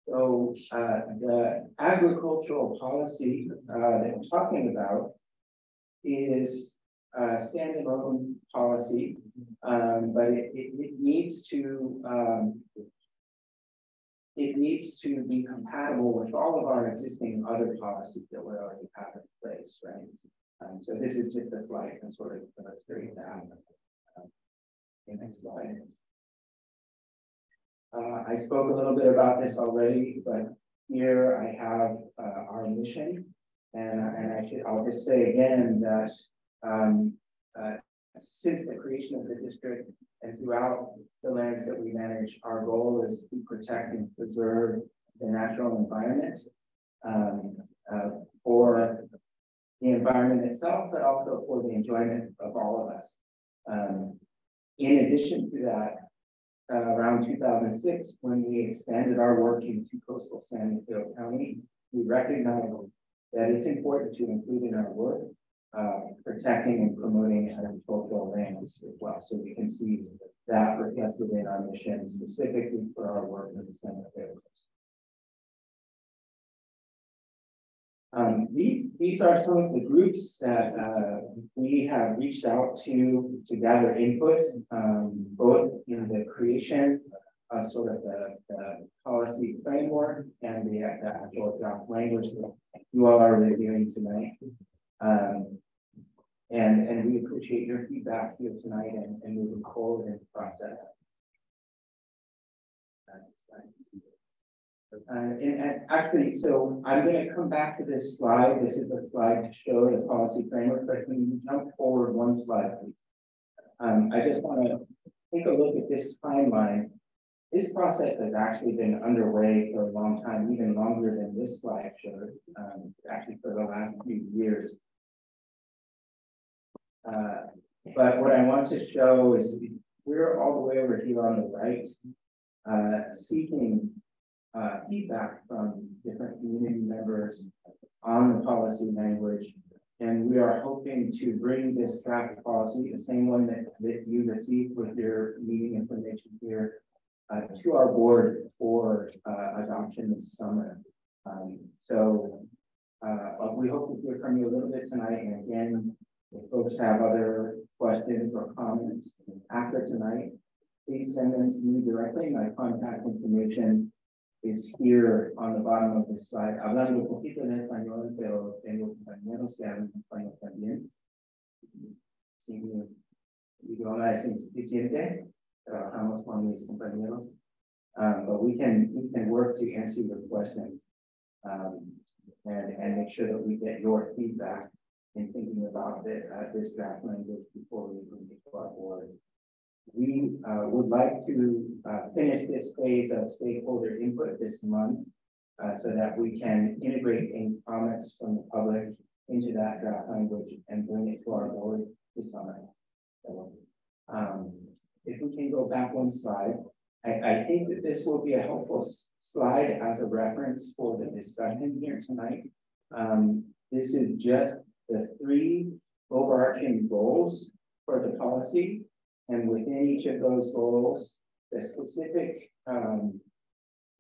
So the agricultural policy that I'm talking about is a standalone policy, but it needs to be compatible with all of our existing other policies that we already have in place, right? So this is just a slide and sort of illustrate that. Next slide. I spoke a little bit about this already, but here I have our mission, and I'll just say again that since the creation of the district and throughout the lands that we manage, our goal is to protect and preserve the natural environment for the environment itself, but also for the enjoyment of all of us. In addition to that, around 2006, when we expanded our work into coastal San Mateo County, we recognized that it's important to include in our work protecting and promoting agricultural lands as well. So we can see that reflected in our mission specifically for our work in the San Mateo Coast. These are some of the groups that we have reached out to gather input, both in the creation of sort of the policy framework and the actual draft language that you all are reviewing tonight. And we appreciate your feedback here tonight and moving forward in the process. And actually, so I'm going to come back to this slide. This is a slide to show the policy framework, but can you jump forward one slide, please? I just want to take a look at this timeline. This process has actually been underway for a long time, even longer than this slide showed, actually for the last few years. But what I want to show is we're all the way over here on the right, seeking feedback from different community members on the policy language. And we are hoping to bring this draft policy, the same one that you received with your meeting information here, to our board for adoption this summer. So we hope to hear from you a little bit tonight. And again, If folks have other questions or comments after tonight, please send them to me directly. My contact information is here on the bottom of this slide. Hablando un poquito en español, pero tengo compañeros que hablan español también. Si mi idioma es insuficiente, trabajamos con mis compañeros. But we can work to answer your questions and make sure that we get your feedback in thinking about this draft language before we bring it to our board. We would like to finish this phase of stakeholder input this month so that we can integrate any comments from the public into that draft language and bring it to our board this summer. So, if we can go back one slide, I think that this will be a helpful slide as a reference for the discussion here tonight. This is just the 3 overarching goals for the policy. And within each of those goals, the specific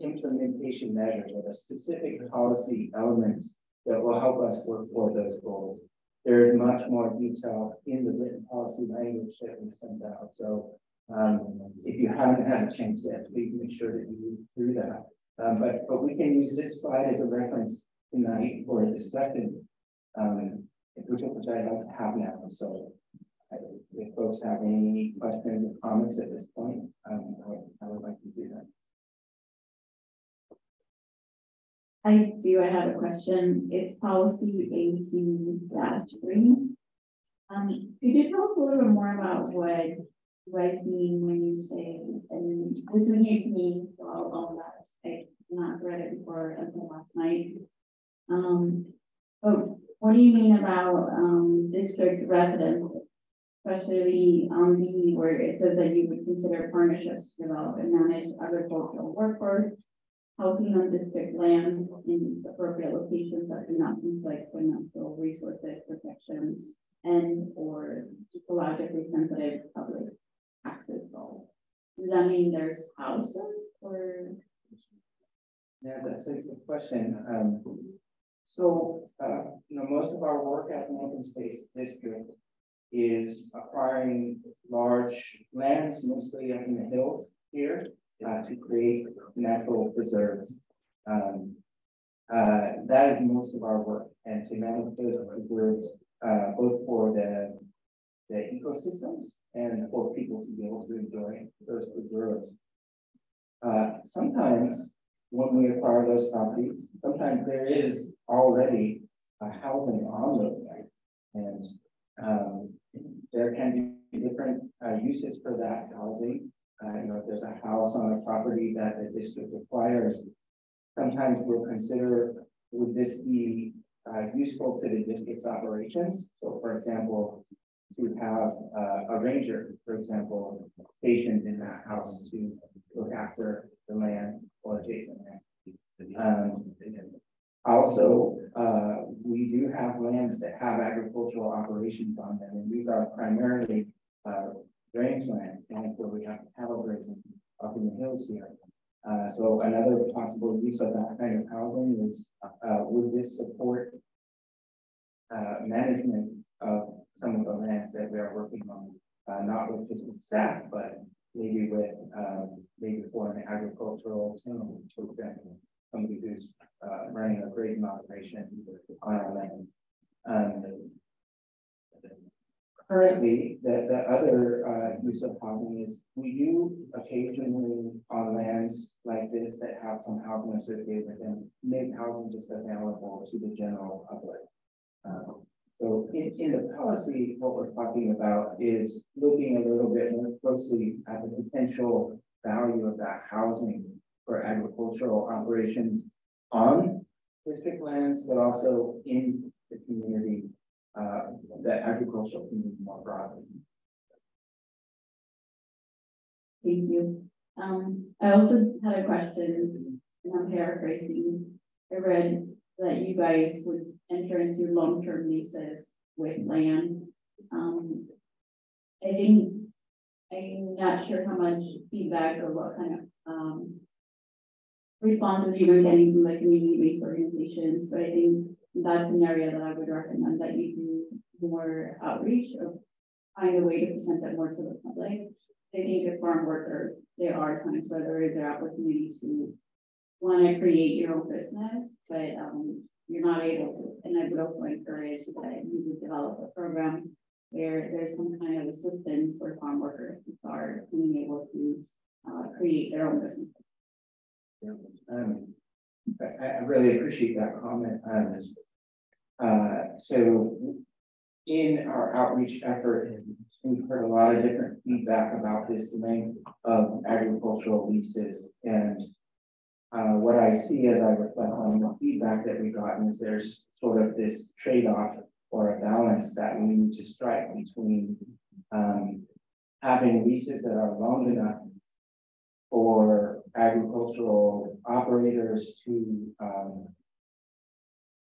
implementation measures or the specific policy elements that will help us work toward those goals. There is much more detail in the written policy language that we sent out. So if you haven't had a chance yet, please make sure that you read through that. But we can use this slide as a reference tonight for a discussion, which I like to have now. So if folks have any questions or comments at this point, I would like to do that. I do. I have a question. It's policy 18-3. Could you tell us a little bit more about what you guys mean when you say, and this is new to me, so all that I've not read it before until last night. But what do you mean about district residents, especially on the where it says that you would consider partnerships to develop and manage agricultural workforce, housing on district land in appropriate locations that do not conflict with natural resources protections and or ecologically sensitive public access goals? Does that mean there's houses or? Yeah, that's a good question. Most of our work as an open space district is acquiring large lands, mostly up in the hills here, to create natural preserves. That is most of our work, and to manage those preserves, both for the ecosystems and for people to be able to enjoy those preserves. Sometimes when we acquire those properties, sometimes there is already housing on those sites, and there can be different uses for that housing. If there's a house on a property that the district acquires, sometimes we'll consider, would this be useful to the district's operations? So, for example, to have a ranger, for example, stationed in that house to look after the land or adjacent land. Also, we do have lands that have agricultural operations on them, and these are primarily range lands, and where we have cattle grazing up in the hills here. So another possible use of that kind of housing is, would this support management of some of the lands that we are working on, not with just with staff, but maybe with maybe for an agricultural symbol, for example, somebody who's running a grazing operation on our lands. Currently, the other use of housing is we do occasionally on lands like this that have some housing associated with them, make housing just available to the general public. So in the policy, what we're talking about is looking a little bit more closely at the potential value of that housing for agricultural operations on district lands, but also in the community, the agricultural community more broadly. Thank you. I also had a question, and I'm paraphrasing. I read that you guys would enter into long-term leases with land. I think I'm not sure how much feedback or what kind of responses you've been getting from the community-based organizations, but I think that's an area that I would recommend that you do more outreach or find a way to present that more to the public. I think as farm workers, there are times where there is an opportunity to want to create your own business, but you're not able to. And I would also encourage that you would develop a program where there's some kind of assistance for farm workers to start being able to create their own business. I really appreciate that comment. So in our outreach effort, we've heard a lot of different feedback about this length of agricultural leases. And what I see as I reflect on the feedback that we've gotten is there's sort of this trade-off or a balance that we need to strike between having leases that are long enough for agricultural operators to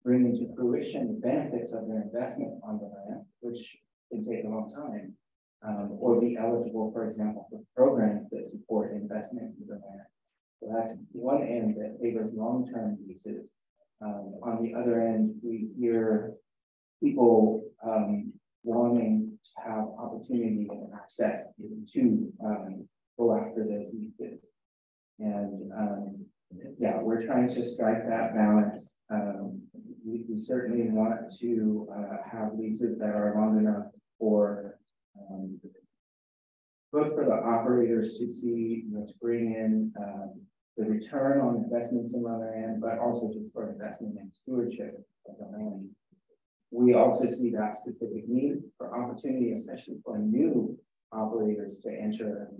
bring into fruition the benefits of their investment on the land, which can take a long time, or be eligible, for example, for programs that support investment in the land. So that's one end that favors long-term leases. On the other end, we hear people wanting to have opportunity and access to go after those leases. And yeah, we're trying to strike that balance. We certainly want to have leases that are long enough for both for the operators to see, to bring in the return on investments in the land, but also just for investment and stewardship of the land. We also see that specific need for opportunity, especially for new operators to enter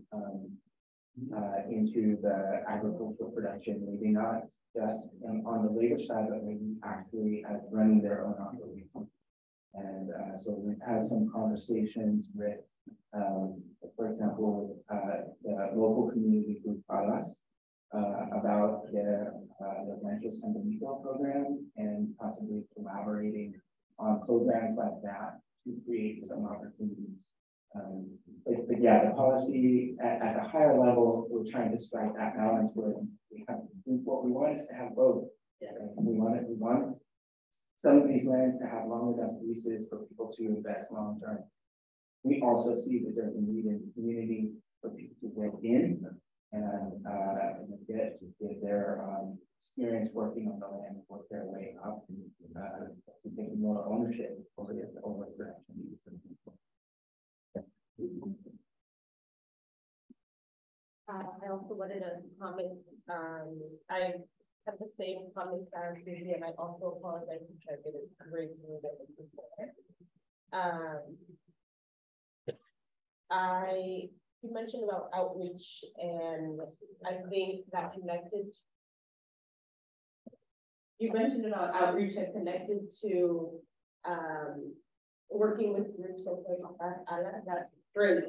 into the agricultural production, maybe not just on the labor side, but maybe actually running their own operation. And so we've had some conversations with, for example, the local community group Palas about the Rancho San Benito program and possibly collaborating on programs like that to create some opportunities. But yeah, the policy at a higher level, we're trying to strike that balance where we have what we want is to have both. Yeah. We want some of these lands to have long enough leases for people to invest long term. We also see that there's a need in the community for people to get in and get their experience working on the land, work their way up to take more ownership over the production. I also wanted to comment. I have the same comments as Vivi, and I also apologize for trying to break through that before. You mentioned about outreach, and I think that you mentioned about outreach and connected to working with groups of that's great.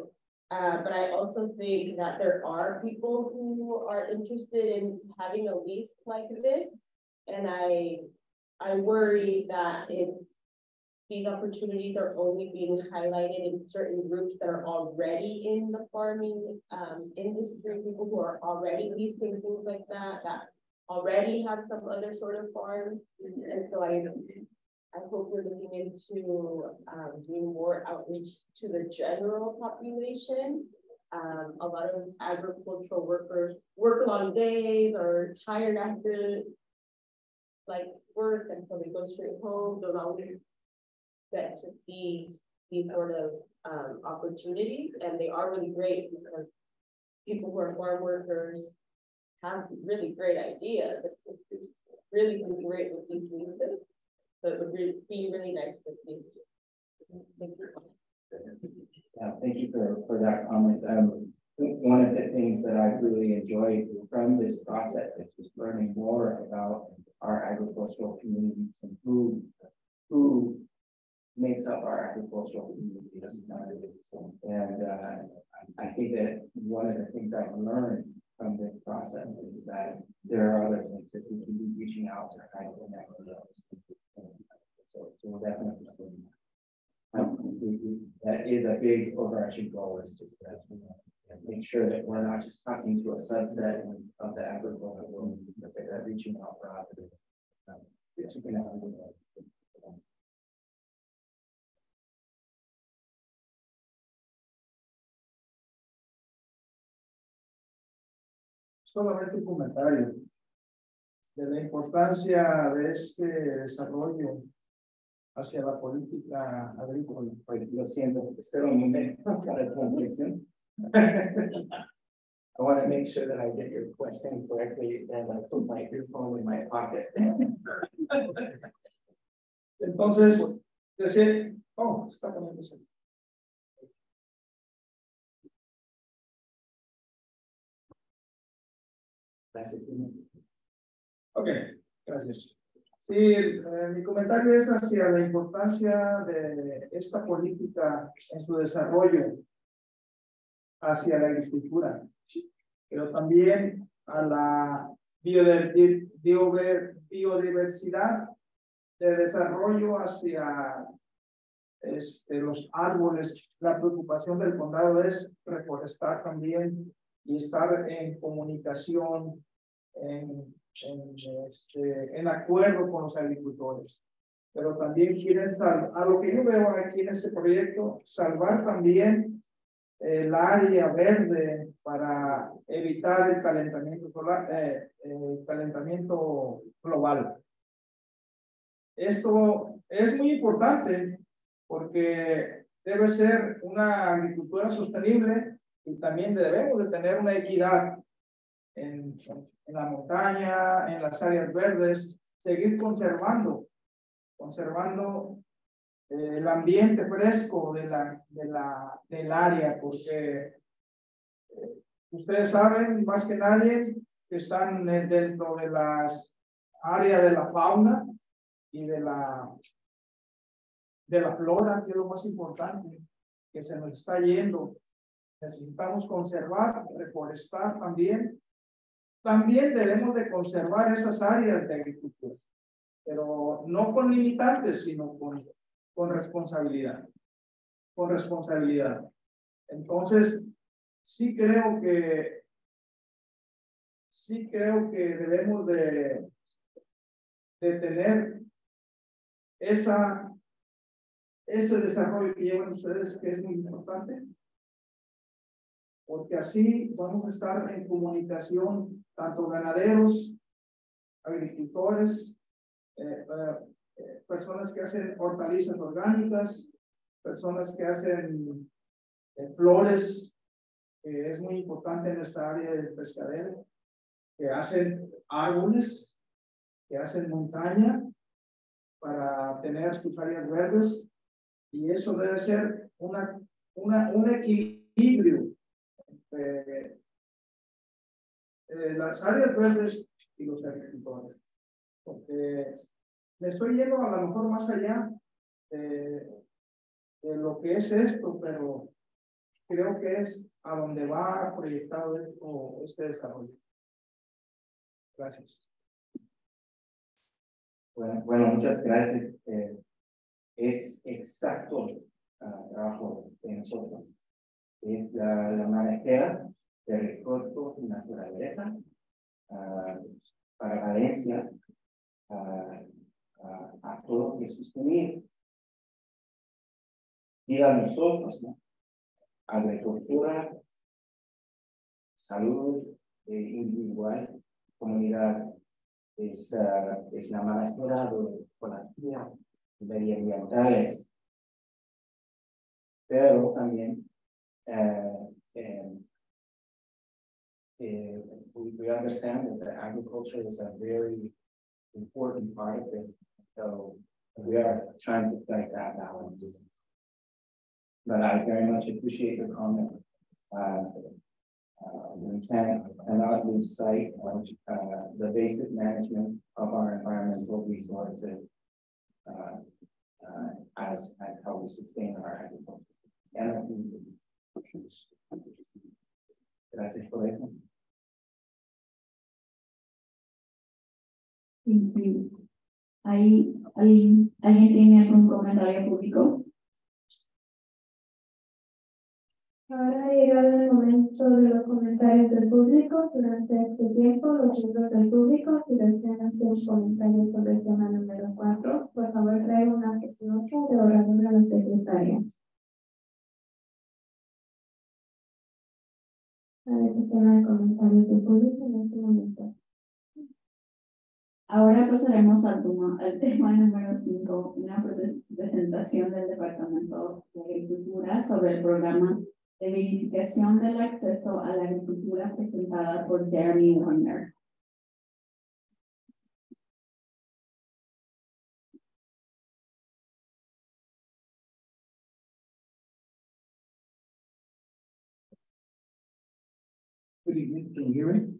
But I also think that there are people who are interested in having a lease like this, and I worry that these opportunities are only being highlighted in certain groups that are already in the farming industry, people who are already leasing things like that already have some other sort of farms. And so I hope we're looking into doing more outreach to the general population. A lot of agricultural workers work long days or tired after work, and so they go straight home, don't always get to see these sort of opportunities, and they are really great because people who are farm workers have really great ideas. It's really great with these leases. So it would be really nice to see. Thank you. Yeah, thank you for that comment. One of the things that I've really enjoyed from this process is just learning more about our agricultural communities and who makes up our agricultural communities. And I think that one of the things I've learned from this process is that there are other things that we can be reaching out to kind of connect with those. So we'll definitely that is a big overarching goal, is just that make sure that we're not just talking to a subset of the agricultural world, but that reaching out broadly. solamente un comentario de la importancia de este desarrollo hacia la política agrícola. Pues lo siento, espero un momento para la transcripción. I want to make sure that I get your question correctly and I put my earphone in my pocket. Entonces, decía, oh, está poniéndose. Gracias. Ok, gracias. Sí, mi comentario es hacia la importancia de esta política en su desarrollo hacia la agricultura, pero también a la biodiversidad de desarrollo hacia los árboles. La preocupación del condado es reforestar también y estar en comunicación, en acuerdo con los agricultores. Pero también quieren a lo que yo veo aquí en este proyecto, salvar también el área verde para evitar el calentamiento solar, el calentamiento global. Esto es muy importante porque debe ser una agricultura sostenible y también debemos de tener una equidad en la montaña, en las áreas verdes, seguir conservando el ambiente fresco del área, porque ustedes saben más que nadie que están dentro de las áreas de la fauna y de la flora, que es lo más importante, que se nos está yendo. Necesitamos conservar, reforestar también. También debemos de conservar esas áreas de agricultura, pero no con limitantes, sino con responsabilidad. Con responsabilidad. Entonces, sí creo que debemos de tener ese desarrollo que llevan ustedes, que es muy importante, porque así vamos a estar en comunicación, tanto ganaderos, agricultores, personas que hacen hortalizas orgánicas, personas que hacen flores, que es muy importante en nuestra área del pescadero, que hacen árboles, que hacen montaña para tener sus áreas verdes, y eso debe ser un equilibrio entre las áreas verdes y los agricultores, porque me estoy yendo a lo mejor más allá de lo que es esto, pero creo que es a donde va proyectado este desarrollo. Gracias. Bueno, muchas gracias. Es exacto el trabajo de nosotros. Es la manejera de recursos y naturaleza para Valencia a todo lo que sostener. Y a nosotros, ¿no? Agricultura, salud individual, comunidad, es la manera de ecología medioambientales, pero también we understand that agriculture is a very important part of this, so we are trying to strike that balance. But I very much appreciate your comment. We cannot lose sight of the basic management of our environmental resources as how we sustain our agriculture. Gracias por eso. Sí. ¿Alguien tiene algún comentario público? Ahora ha llegado el momento de los comentarios del público. Durante este tiempo, los miembros del público, si desean hacer un comentario sobre el tema número 4, por favor traigan una nota de orador a la secretaria. Para el sistema de comentarios del público en este momento. Ahora pasaremos al tema número 5, una presentación del Departamento de Agricultura sobre el programa de verificación del acceso a la agricultura presentada por Jeremy Warner. Good evening, can you hear me?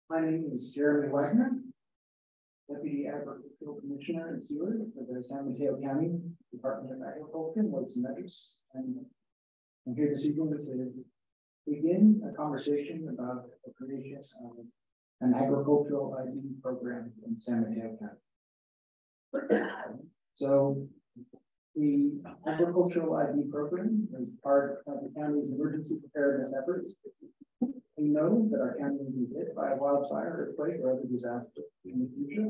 My name is Jeremy Wagner, Deputy Agricultural Commissioner and Sealer for the San Mateo County Department of Agriculture and Weights and Measures. And I'm here this evening to begin a conversation about the creation of an agricultural ID program in San Mateo County. So the agricultural ID program is part of the county's emergency preparedness efforts. We know that our county will be hit by a wildfire, earthquake, or other disaster in the future.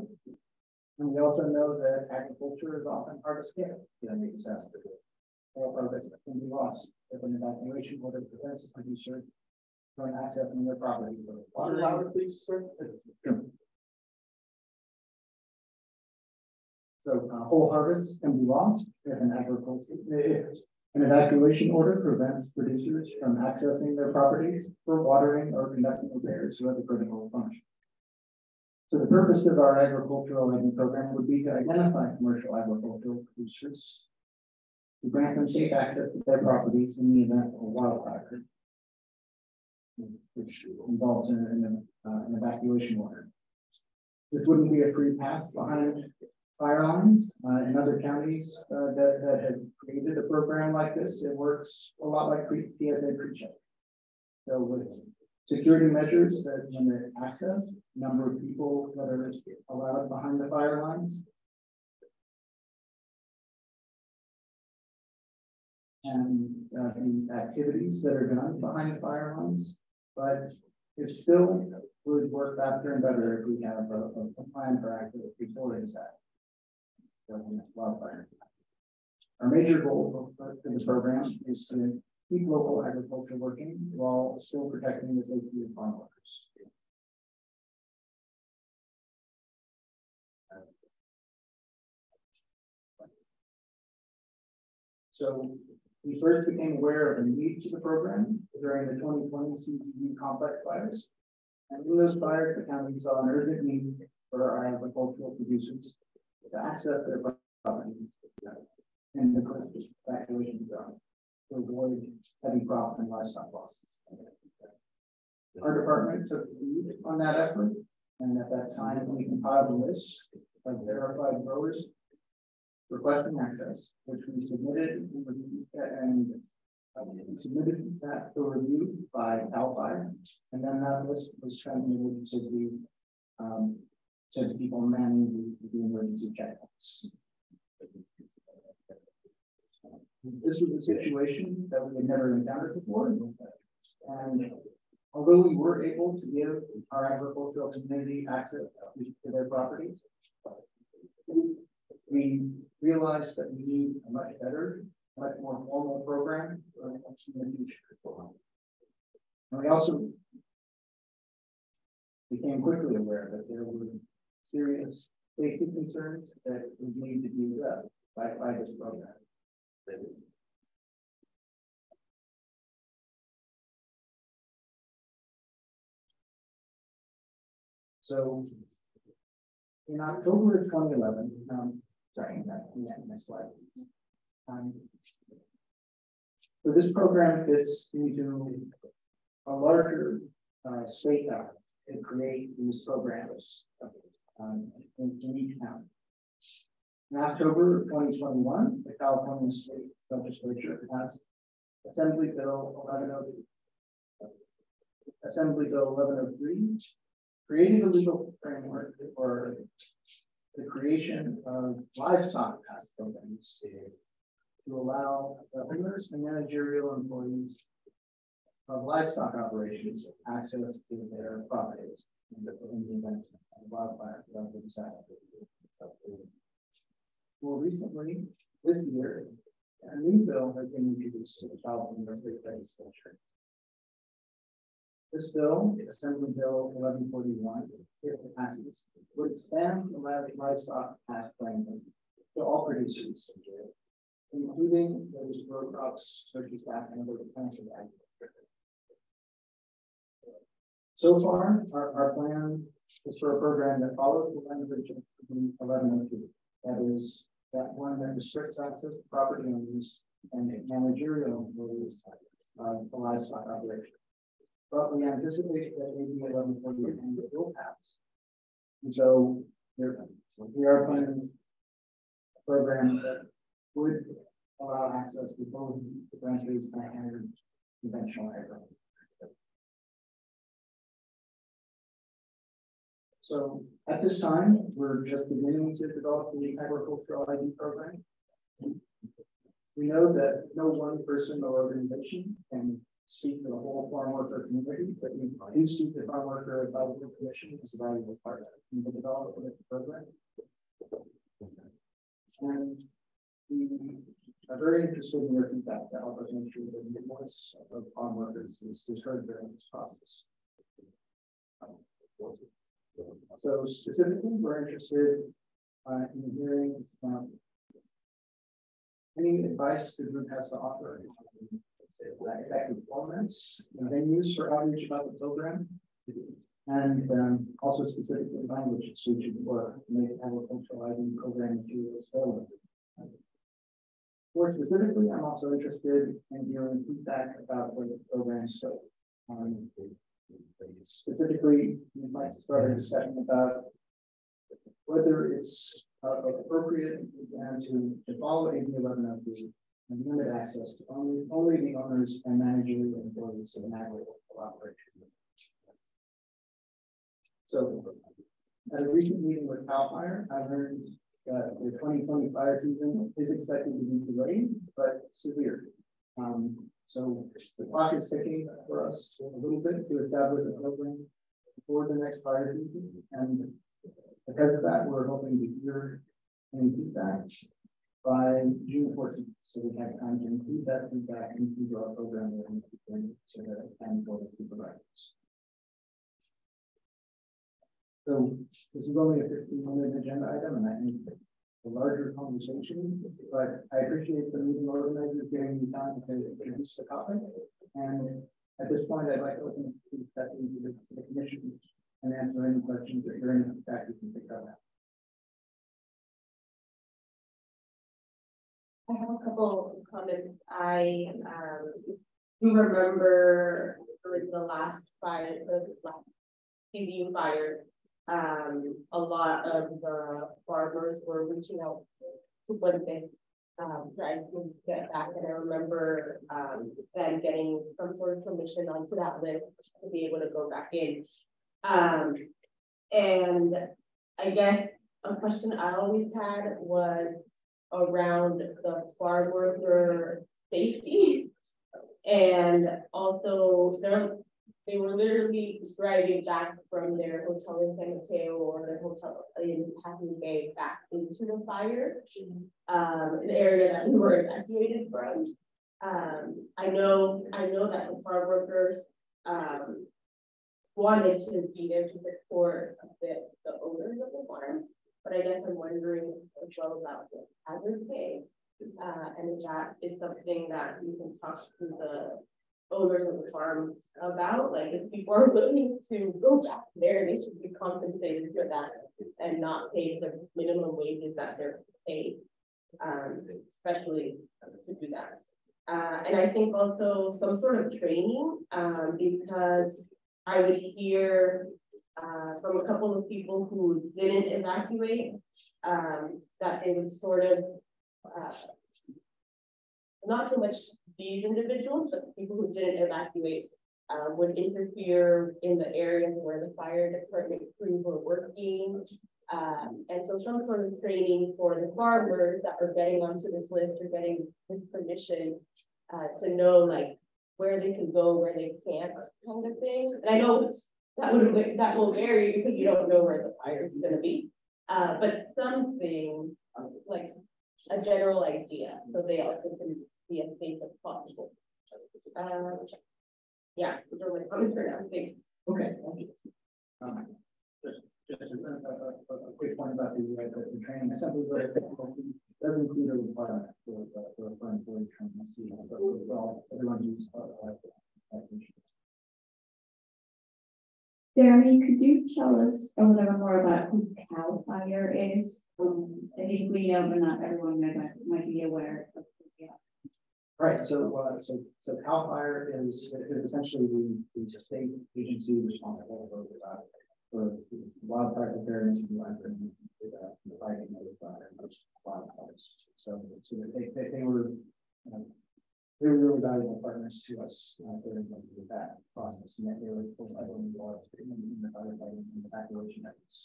And we also know that agriculture is often harvest care in a disaster. All harvest can be lost if an evacuation order prevents a producer from accessing their property. Water louder, please, sir. So whole harvests can be lost if an evacuation order prevents producers from accessing their properties for watering or conducting repairs or other critical functions. So the purpose of our agricultural ID program would be to identify commercial agricultural producers, to grant them safe access to their properties in the event of a wildfire, which involves an evacuation order. This wouldn't be a free pass behind fire lines. In other counties that have created a program like this, it works a lot like PSA pre-check. So with security measures that limit access, number of people that are allowed behind the fire lines, and the activities that are done behind the fire lines, but it still would work faster and better if we have a plan for activity before this act. Wildfire. Our major goal for the program is to keep local agriculture working while still protecting the safety of farm workers. So we first became aware of the need for the program during the 2020 CTV complex fires. And in those fires, the county saw an urgent need for our agricultural producers to access their properties in the evacuation zone to avoid heavy crop and livestock losses. Our department took the lead on that effort, and at that time we compiled a list of verified growers requesting access, which we submitted and submitted that for review by CAL FIRE, and then that list was transmitted to the people manning the emergency checkpoints. This was a situation that we had never encountered before, and although we were able to give our agricultural community access to their properties, we realized that we need a much better, much more formal program in the future. And we also became quickly aware that there were serious safety concerns that would need to be addressed by this program. So in October of 2011, sorry, next slide. So this program fits into a larger state effort to create these programs in each county. In October of 2021, the California State Legislature passed Assembly Bill 1103, creating a legal framework for the creation of livestock tax programs to allow the owners and managerial employees of livestock operations access to their properties in the event of wildfire disaster. More recently, this year, a new bill has been introduced to the California legislature. This bill, Assembly Bill 1141, if it passes, would expand the livestock tax framework to all producers, including those row crops, turkey staff, and other potential agriculture. So far, our plan is for a program that follows the language of 1102. That is, that one that restricts access to property owners and managerial employees of the livestock operation. But we anticipate that AB 1148 will pass. And so we are planning a program that would allow access to both differentials and conventional agriculture. So at this time, we're just beginning to develop the agricultural ID program. We know that no one person or organization can speak for the whole farm worker community, but we do seek the Farm Worker Advisory Commission as a valuable partner in the development of the program. And we are very interested in your feedback to help us make sure that the voice of farm workers is heard during this process. So specifically, we're interested in hearing any advice the group has to offer, effective formats, venues for outreach about the program, and also specifically language suited for make agricultural ID program materials available. More specifically, I'm also interested in hearing feedback about the program scope. Specifically, we'd like to start a discussion about whether it's appropriate to follow AB 1102 and limit access to only the owners and managerial employees of an agricultural operation. So, at a recent meeting with Cal Fire, I learned that the 2025 season is expected to be delayed, but severe. So the clock is ticking for us a little bit to establish a program before the next fire season. And because of that, we're hoping to hear any feedback by June 14th. So we have time to include that feedback into our program so that it can go to supervisors. So this is only a 15-minute agenda item, and I think a larger conversation, but I appreciate the meeting organizers giving me time to introduce the topic. And at this point, I'd like to open the discussion to the commission and answer any questions that you're in fact you can pick up. I have a couple of comments. I do remember during the last fire, the last PVU fire, a lot of the farmers were reaching out to Puente, trying to get back. And I remember them getting some sort of permission onto that list to be able to go back in. And I guess a question I always had was around the farm worker safety. And also they were literally driving back from their hotel in San Mateo or their hotel in Hackney Bay back into the fire, an area that we were evacuated from. I know that the farm workers wanted to be there to support the owners of the farm, but I guess I'm wondering as well about the hazard pay, and if that is something that you can talk to the owners of the farm about. Like, if people are willing to go back there, they should be compensated for that and not pay the minimum wages that they're paid, especially to do that. And I think also some sort of training, because I would hear from a couple of people who didn't evacuate that they would sort of, not so much these individuals, but people who didn't evacuate would interfere in the areas where the fire department crews were working. And so some sort of training for the farmers that are getting onto this list or getting this permission to know like where they can go, where they can't, kind of thing. And I know that will vary because you don't know where the fire is going to be. But something like a general idea, so they also can be as safe as possible. Yeah, those are my comments for now. Thank you. Okay, thank you. Just a quick point about the training. Assembly does include a requirement for employee training. But well, everyone needs Jeremy, could you tell us a little more about who CAL FIRE is? I think we know, but not everyone might be aware of who they are. Right. So CAL FIRE is essentially the state agency responsible for wildfire preparedness and fighting wildfires. So they were really valuable partners to us during that process, and they were involved in the firefighting and the evacuation efforts.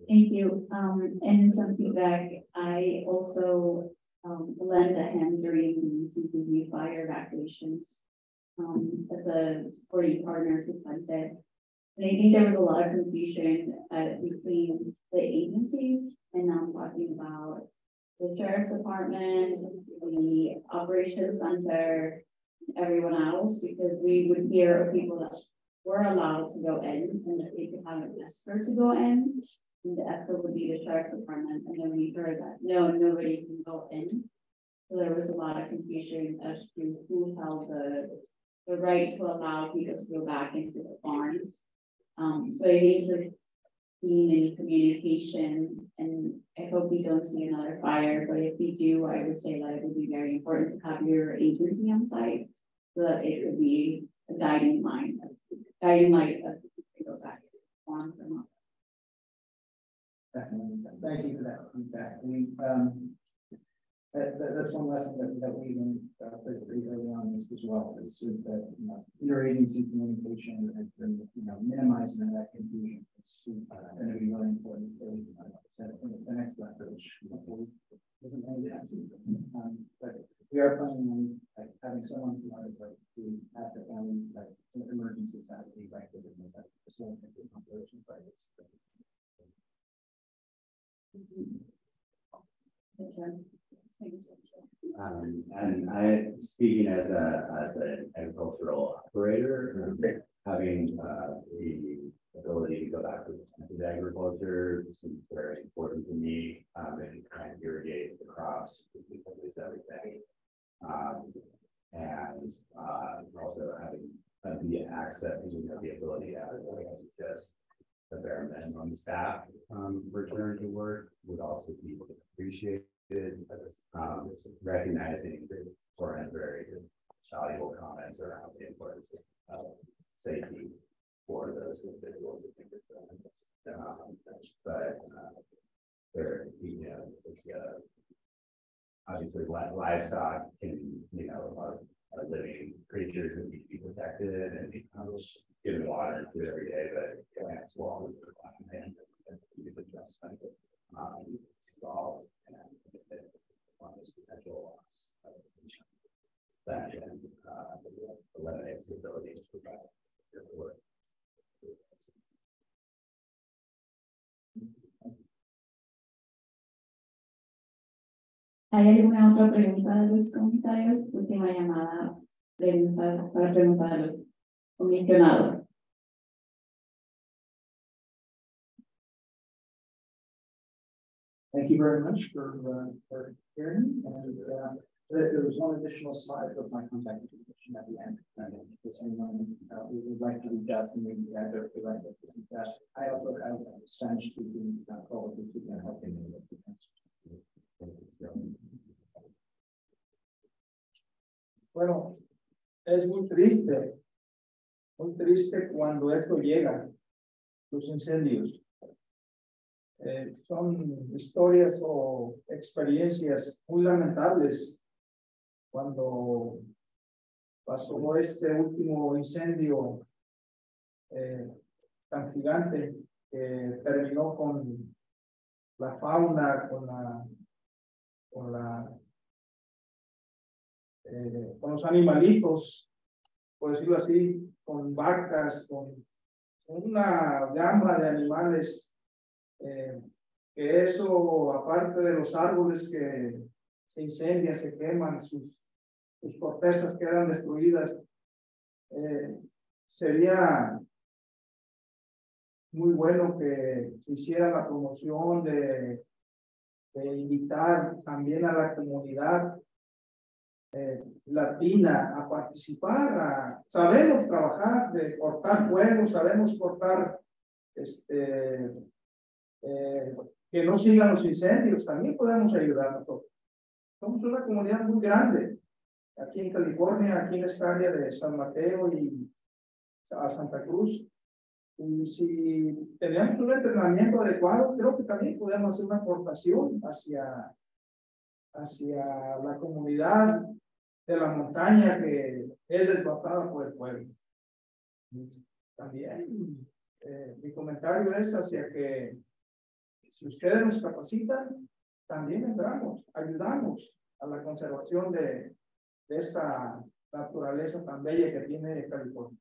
Thank you. And some feedback. I also lend a hand during the CPV fire evacuations as a supporting partner to fund it. And I think there was a lot of confusion between the agencies, and now I'm talking about the Sheriff's Department, the Operations Center, everyone else, because we would hear of people that were allowed to go in and that they could have an escort to go in, and the escort would be the Sheriff's Department, and then we heard that no, nobody can go in. So there was a lot of confusion as to who held the right to allow people to go back into the farms. So I think there's been in communication, and I hope we don't see another fire, but if we do, I would say that it would be very important to have your agency on site so that it would be a guiding light as we go back to the farms or not. Definitely. Thank you for that feedback. That's one lesson that we even played pretty early on as well, is that interagency communication and minimizing that confusion is going to be really important for the next approach. Isn't going to happen. But we are planning on having someone who have the family emergencies have to be evacuated and facilitate the operations like this. And I, speaking as an agricultural operator, having the ability to go back to agriculture seems very important to me, and trying to irrigate the crops because it's everything. And also having the access, the ability to have just the bare minimum staff return to work would also be appreciated. Recognizing Torren's very valuable comments around the importance of safety for those individuals. But there, it's obviously livestock can, are living creatures that need to be protected and given water to every day, but plants will and adjustment involved and on this potential loss that eliminates the ability to provide work. ¿Hay alguna otra pregunta de los comentarios? Última llamada para preguntar a los comisionados. Thank you very much for hearing. And there was one additional slide with my contact information at the end. The same one we would like to reach out to me. I also have a Spanish speaking colleagues who can help me with the Bueno, es muy triste cuando esto llega, los incendios. Son historias o experiencias muy lamentables cuando pasó este último incendio tan gigante que terminó con la fauna, con los animalitos, por decirlo así, con vacas, con una gama de animales que eso, aparte de los árboles que se incendian, se queman, sus cortezas quedan destruidas, sería muy bueno que se hiciera la promoción de invitar también a la comunidad latina a participar. Sabemos trabajar, de cortar fuegos, sabemos cortar, que no sigan los incendios, también podemos ayudar nosotros. Somos una comunidad muy grande, aquí en California, aquí en esta área de San Mateo y a Santa Cruz. Y si tenemos un entrenamiento adecuado, creo que también podemos hacer una aportación hacia la comunidad de la montaña que es desbastada por el pueblo. También mi comentario es hacia que si ustedes nos capacitan, también entramos, ayudamos a la conservación de esta naturaleza tan bella que tiene California.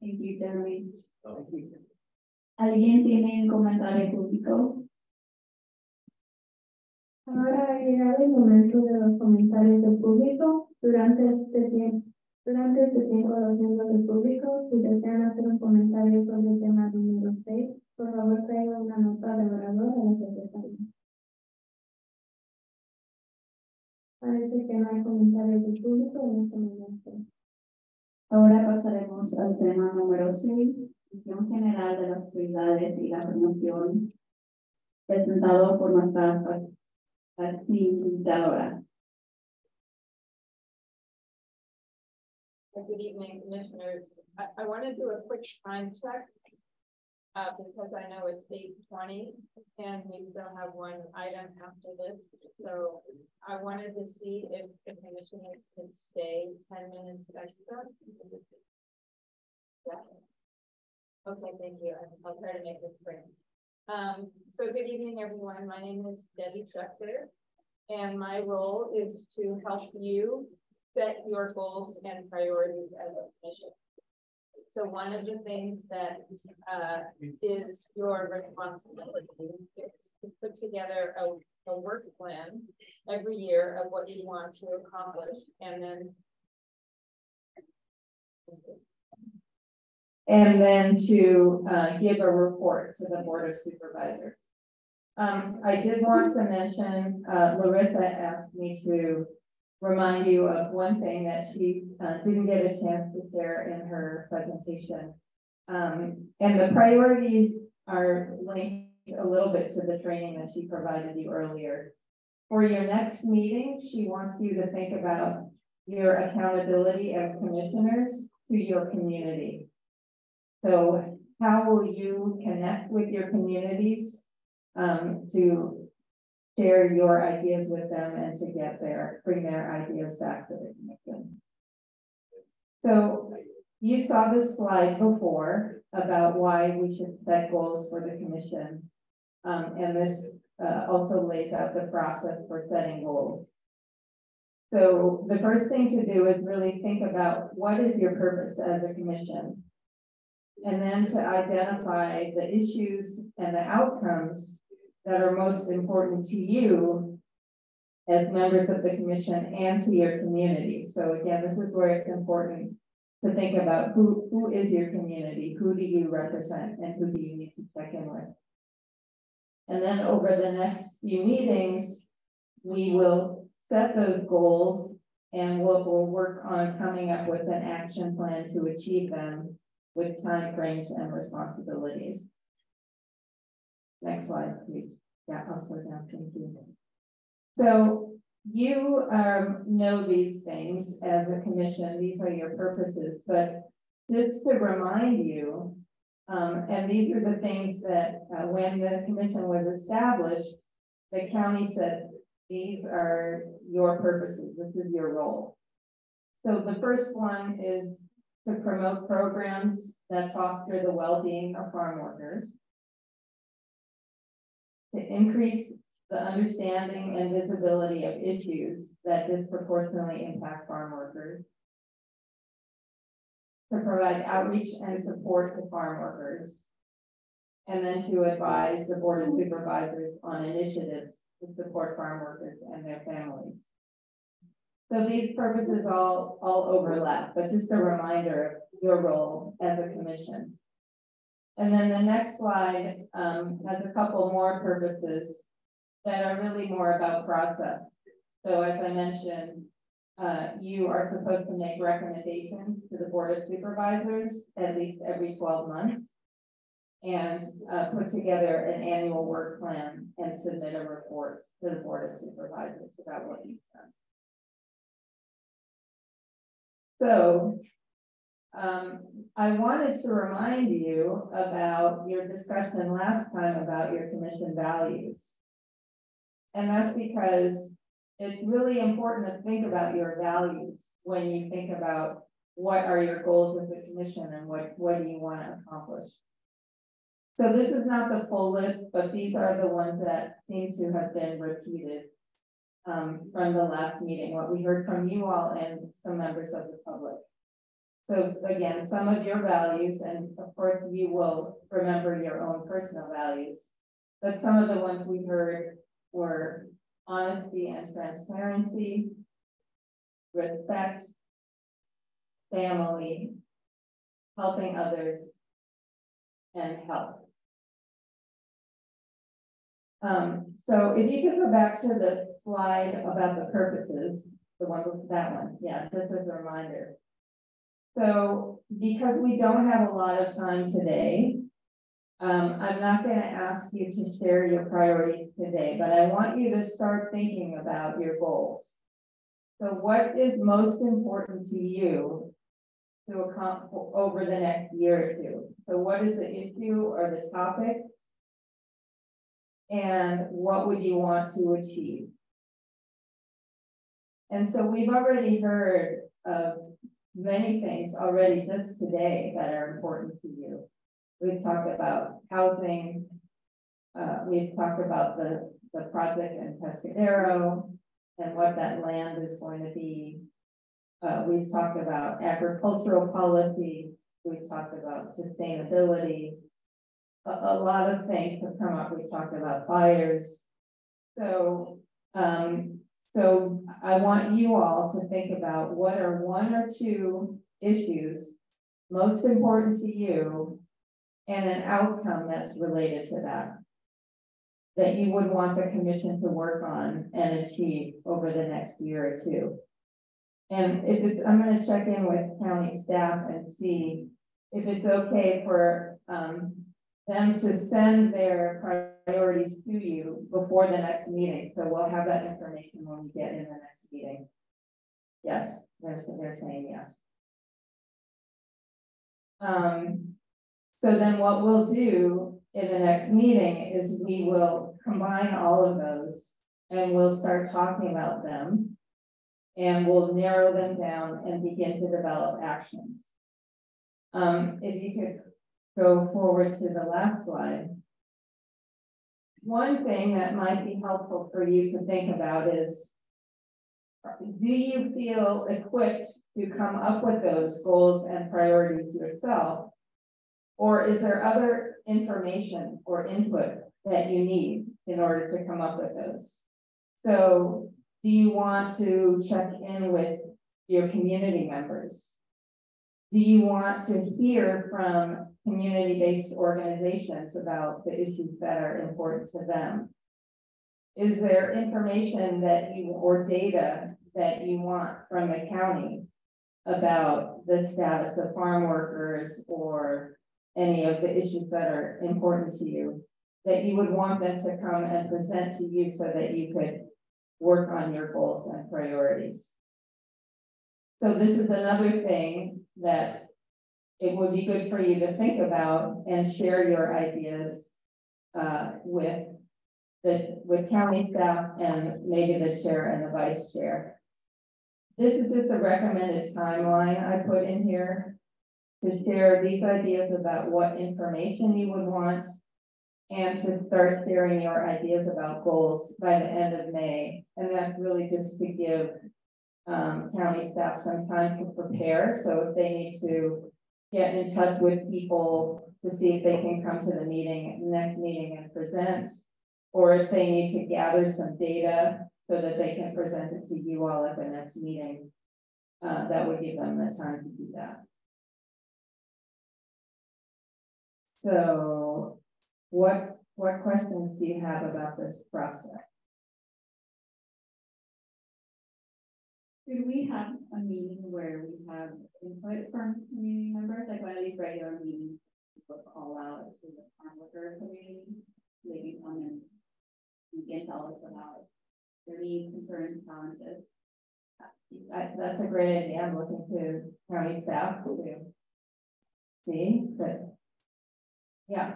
Thank you, Jeremy. Oh. ¿Alguien tiene un comentario público? Ahora ha llegado el momento de los comentarios del público. Durante este tiempo, los miembros del público, si desean hacer un comentario sobre el tema número 6, por favor traigan una nota de orador a la secretaria. Parece que no hay comentarios del público en este momento. Ahora pasaremos al tema número 6, visión general de las prioridades y la promoción, presentado por nuestra facilitadora. Good evening, commissioners. I want to do a quick time check because I know it's 8:20 and we still have one item after this. So I wanted to see if the commissioners could stay 10 minutes extra. Yeah. Okay, thank you. I'll try to make this quick. So good evening, everyone. My name is Debbie Schechter, and my role is to help you set your goals and priorities as a commission. So one of the things that is your responsibility is to put together a work plan every year of what you want to accomplish, and then to give a report to the Board of Supervisors. I did want to mention, Larissa asked me to remind you of one thing that she didn't get a chance to share in her presentation. And the priorities are linked a little bit to the training that she provided you earlier. For your next meeting, she wants you to think about your accountability as commissioners to your community. So how will you connect with your communities to share your ideas with them and to bring their ideas back to the commission? So you saw this slide before about why we should set goals for the commission. And this also lays out the process for setting goals. So the first thing to do is really think about what is your purpose as a commission, and then to identify the issues and the outcomes that are most important to you as members of the commission and to your community. So again, this is where it's important to think about who is your community, who do you represent, and who do you need to check in with. And then over the next few meetings, we will set those goals and we'll work on coming up with an action plan to achieve them with time frames and responsibilities. Next slide, please. Yeah, I'll slow down. Thank you. So you know these things as a commission. These are your purposes, but just to remind you, and these are the things that when the commission was established, the county said, these are your purposes. This is your role. So the first one is to promote programs that foster the well-being of farm workers, to increase the understanding and visibility of issues that disproportionately impact farm workers, to provide outreach and support to farm workers, and then to advise the Board of Supervisors on initiatives to support farm workers and their families. So these purposes all overlap, but just a reminder of your role as a commission. And then the next slide has a couple more purposes that are really more about process. So as I mentioned, you are supposed to make recommendations to the Board of Supervisors at least every 12 months and put together an annual work plan and submit a report to the Board of Supervisors about what you've done. So I wanted to remind you about your discussion last time about your commission values. And that's because it's really important to think about your values when you think about what are your goals with the commission and what do you want to accomplish. So this is not the full list, but these are the ones that seem to have been repeated from the last meeting, what we heard from you all and some members of the public. So again, some of your values, and of course you will remember your own personal values, but some of the ones we heard were honesty and transparency, respect, family, helping others, and health. So if you could go back to the slide about the purposes, the one with that one, yeah, just as a reminder. So because we don't have a lot of time today, I'm not going to ask you to share your priorities today, but I want you to start thinking about your goals. So what is most important to you to accomplish over the next year or two? So what is the issue or the topic? And what would you want to achieve? And so we've already heard of many things already just today that are important to you. We've talked about housing. We've talked about the project in Pescadero and what that land is going to be. We've talked about agricultural policy. We've talked about sustainability. A lot of things have come up. We've talked about fires. So, so I want you all to think about what are one or two issues most important to you and an outcome that's related to that you would want the commission to work on and achieve over the next year or two. And if it's, I'm going to check in with county staff and see if it's okay for them to send their priorities to you before the next meeting. So we'll have that information when we get in the next meeting. Yes, they're saying yes. So then what we'll do in the next meeting is we will combine all of those and we'll start talking about them and we'll narrow them down and begin to develop actions. If you could go forward to the last slide. One thing that might be helpful for you to think about is, do you feel equipped to come up with those goals and priorities yourself? Or is there other information or input that you need in order to come up with those? So do you want to check in with your community members? Do you want to hear from community-based organizations about the issues that are important to them? Is there information that you or data that you want from the county about the status of farm workers or any of the issues that are important to you that you would want them to come and present to you so that you could work on your goals and priorities? So this is another thing that it would be good for you to think about and share your ideas with county staff and maybe the chair and the vice chair. This is just a recommended timeline I put in here to share these ideas about what information you would want and to start sharing your ideas about goals by the end of May. And that's really just to give county staff some time to prepare. So if they need to get in touch with people to see if they can come to the next meeting and present. Or if they need to gather some data so that they can present it to you all at the next meeting. That would give them the time to do that. So what questions do you have about this process? Could we have a meeting where we have input from community members, like one of these regular meetings, people call out to the Farmworker community, maybe come and you can tell us about their needs, concerns, challenges. That's a great idea. I'm looking to county staff to see, but yeah.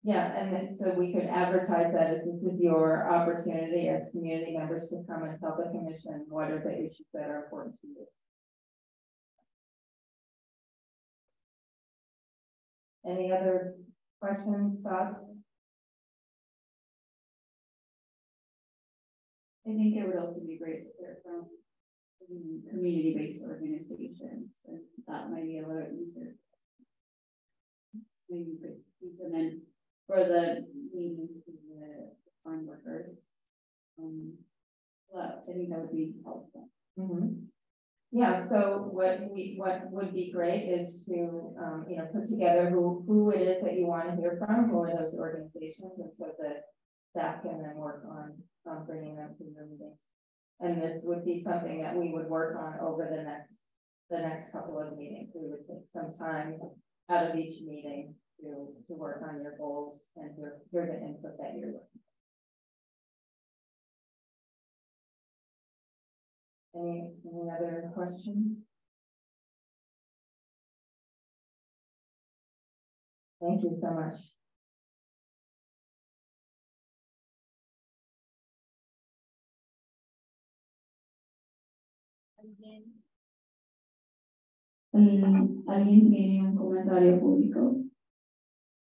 Yeah, and then so we could advertise that as this is your opportunity as community members to come and tell the commission what are the issues that are important to you. Any other questions, thoughts? I think it would also be great to hear from community-based organizations, and that might be a little easier. Maybe and then for the meeting to the farm workers, well, I think that would be helpful. Mm-hmm. Yeah. So what would be great is to put together who it is that you want to hear from, who are those organizations, and so that staff can then work on bringing them to your meetings. And this would be something that we would work on over the next couple of meetings. We would take some time out of each meeting to work on your goals and hear the input that you're looking for. Any other questions? Thank you so much. ¿Alguien tiene un comentario público?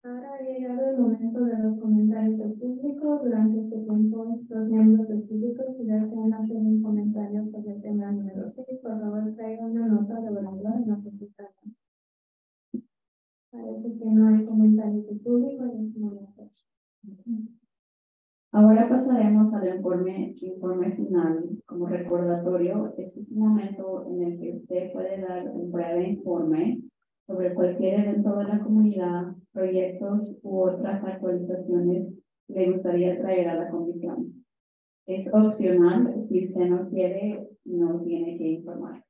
Ahora ha llegado el momento de los comentarios del público. Durante este tiempo, los miembros del público, si desean hacer un comentario sobre el tema número 6, por favor traigan una nota de orador en la secretaria. Parece que no hay comentarios del público en este momento. Ahora pasaremos al informe final. Como recordatorio, este es un momento en el que usted puede dar un breve informe sobre cualquier evento de la comunidad, proyectos u otras actualizaciones que le gustaría traer a la comisión. Es opcional, si usted no quiere, no tiene que informar.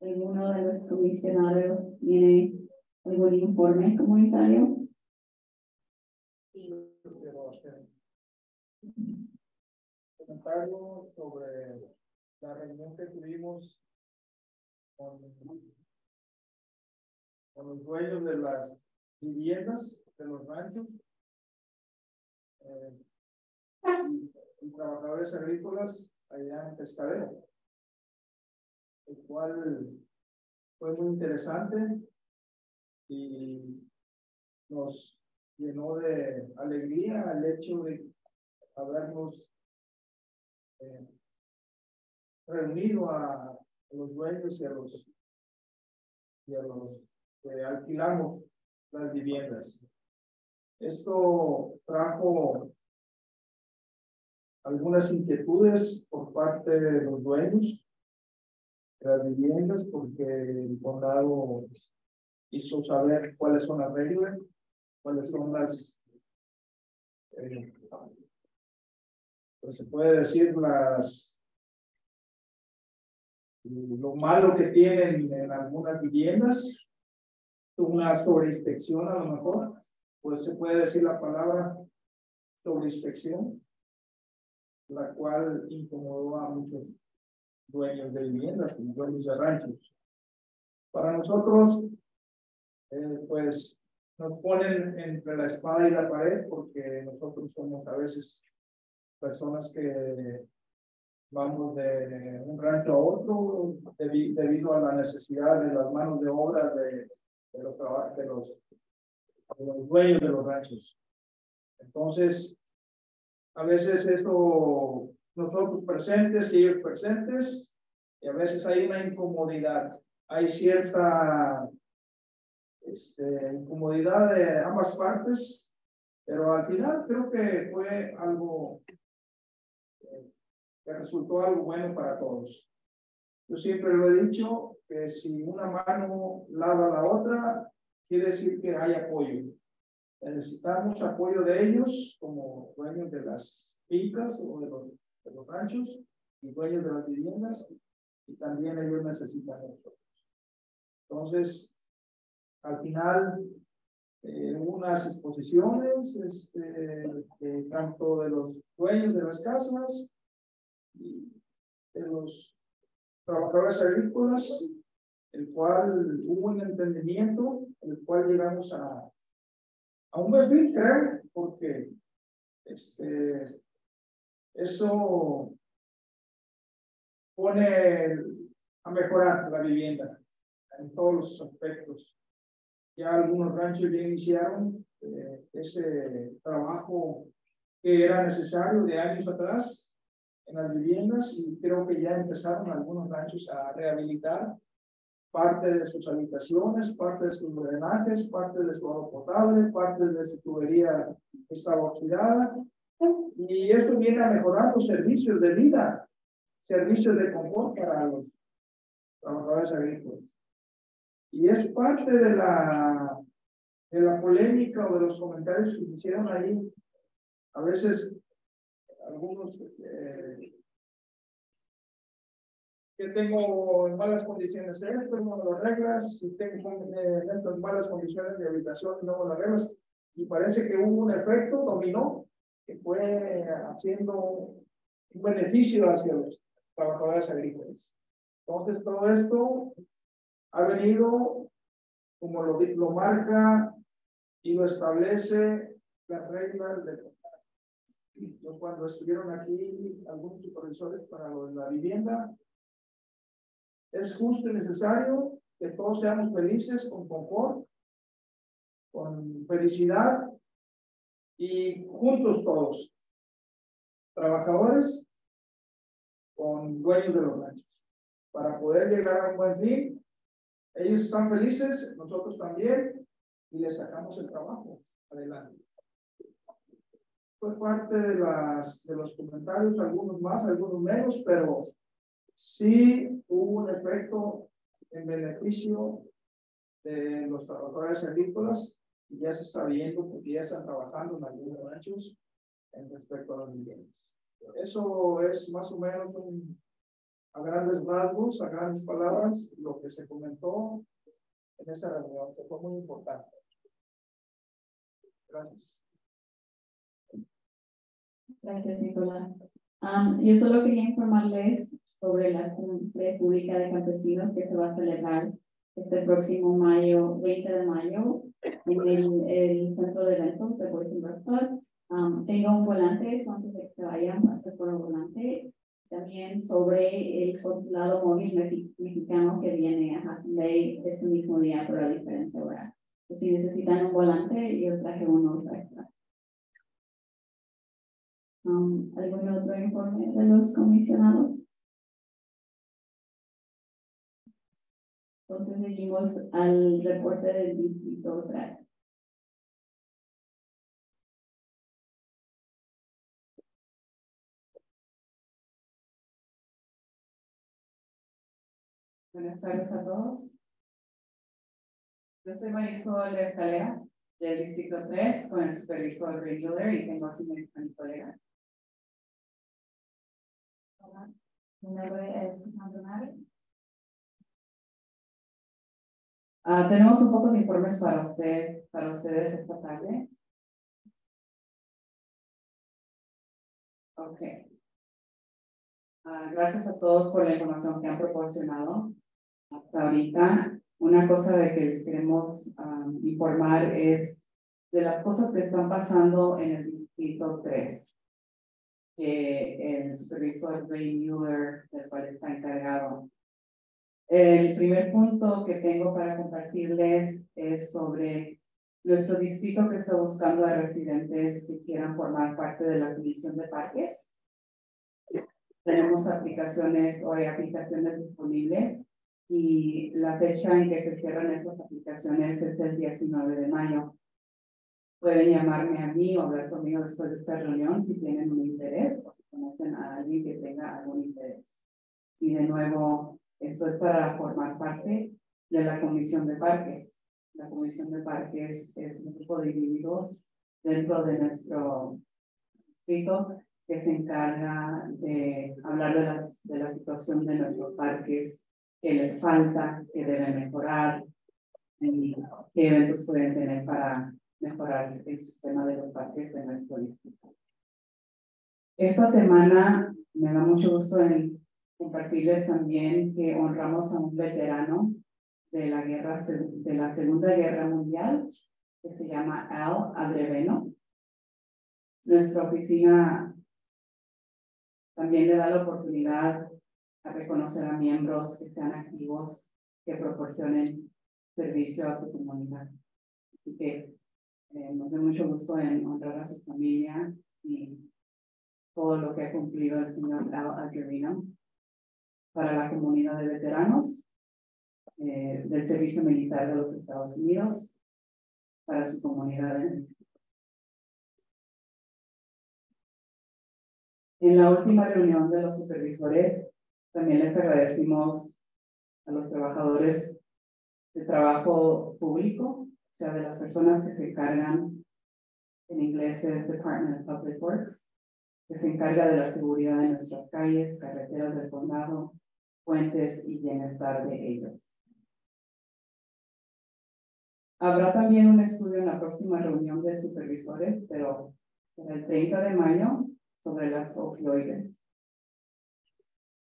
¿Alguno de los comisionados tiene algún informe comunitario? Comentario sobre la reunión que tuvimos con los dueños de las viviendas, de los ranchos y trabajadores agrícolas allá en Pescadero, el cual fue muy interesante y nos llenó de alegría el hecho de habernos reunido a los dueños y a los que alquilamos las viviendas. Esto trajo algunas inquietudes por parte de los dueños de las viviendas, porque el condado hizo saber cuáles son las reglas, cuáles son las pues se puede decir lo malo que tienen en algunas viviendas, una sobreinspección a lo mejor, pues se puede decir la palabra sobreinspección, la cual incomodó a muchos dueños de viviendas, dueños de ranchos. Para nosotros, pues nos ponen entre la espada y la pared, porque nosotros somos a veces personas que vamos de un rancho a otro debido a la necesidad de las manos de obra de los dueños de los ranchos. Entonces, a veces eso, nosotros presentes y ellos presentes, y a veces hay una incomodidad, hay cierta incomodidad de ambas partes, pero al final creo que fue algo que resultó algo bueno para todos. Yo siempre lo he dicho, que si una mano lava la otra, quiere decir que hay apoyo. Necesitamos apoyo de ellos como dueños de las fincas o de los ranchos y dueños de las viviendas, y también ellos necesitan nosotros. Entonces, al final, hubo unas exposiciones, tanto de los dueños de las casas y de los trabajadores agrícolas, el cual hubo un entendimiento, el cual llegamos a un buen fin, creo, porque eso pone a mejorar la vivienda en todos los aspectos. Ya algunos ranchos ya iniciaron ese trabajo que era necesario de años atrás en las viviendas, y creo que ya empezaron algunos ranchos a rehabilitar parte de sus habitaciones, parte de sus drenajes, parte de su agua potable, parte de su tubería que estaba oxidada, y eso viene a mejorar los servicios de vida, servicios de confort para los trabajadores agrícolas. Y es parte de la polémica o de los comentarios que se hicieron ahí. A veces algunos que tengo en malas condiciones esto, no me lo arreglas, y tengo estas malas condiciones de habitación, no me lo arreglas, y parece que hubo un efecto dominó que fue haciendo un beneficio hacia los trabajadores agrícolas. Entonces todo esto ha venido, como lo marca y lo establece las reglas de cuando estuvieron aquí algunos supervisores para lo de la vivienda. Es justo y necesario que todos seamos felices, con confort, con felicidad, y juntos todos, trabajadores con dueños de los ranchos, para poder llegar a un buen fin. Ellos están felices, nosotros también, y les sacamos el trabajo adelante. Fue parte de los comentarios, algunos más, algunos menos, pero sí hubo un efecto en beneficio de los trabajadores agrícolas, y ya se está viendo porque ya están trabajando en algunos ranchos en respecto a los viviendas. Eso es más o menos a grandes rasgos, a grandes palabras, lo que se comentó en esa reunión, que fue muy importante. Gracias. Gracias, Nicolás. Yo solo quería informarles sobre la cumbre pública de campesinos que se va a celebrar este próximo 20 de mayo, en el centro de eventos de Boys and Restaurant. Tengo un volante, antes de que se vayan, pasar por el volante. También sobre el consulado móvil mexicano que viene a Hudson Bay este mismo día, pero a diferente hora. Pues si necesitan un volante, yo traje unos extra. ¿Algún otro informe de los comisionados? Entonces seguimos al reporte del distrito 3. Buenas tardes a todos. Yo soy Marisol Escalera, del distrito 3, con el supervisor Ray Miller, y tengo aquí mi colega. Hola, mi nombre es Sandra Mari. Tenemos un poco de informes para ustedes esta tarde. Ok. Gracias a todos por la información que han proporcionado hasta ahorita. Una cosa de que les queremos informar es de las cosas que están pasando en el distrito 3, que el supervisor Ray Mueller, del cual está encargado. El primer punto que tengo para compartirles es sobre nuestro distrito, que está buscando a residentes que quieran formar parte de la Comisión de Parques. Tenemos aplicaciones disponibles, y la fecha en que se cierran esas aplicaciones es el 19 de mayo. Pueden llamarme a mí o hablar conmigo después de esta reunión si tienen un interés o si conocen a alguien que tenga algún interés. Y de nuevo, esto es para formar parte de la Comisión de Parques. La Comisión de Parques es un grupo de individuos dentro de nuestro distrito que se encarga de hablar de la situación de nuestros parques, que les falta, que deben mejorar y qué eventos pueden tener para mejorar el sistema de los parques de nuestro distrito. Esta semana me da mucho gusto en compartirles también que honramos a un veterano de la Segunda Guerra Mundial que se llama Al Adreveno. Nuestra oficina también le da la oportunidad a reconocer a miembros que sean activos, que proporcionen servicio a su comunidad. Así que nos da mucho gusto en honrar a su familia y todo lo que ha cumplido el señor Al Adreveno para la comunidad de veteranos del Servicio Militar de los Estados Unidos, para su comunidad. En la última reunión de los supervisores, también les agradecimos a los trabajadores de trabajo público, o sea, de las personas que se encargan, en inglés es Department of Public Works, que se encarga de la seguridad de nuestras calles, carreteras del condado, puentes y bienestar de ellos. Habrá también un estudio en la próxima reunión de supervisores, pero será el 30 de mayo, sobre las opioides.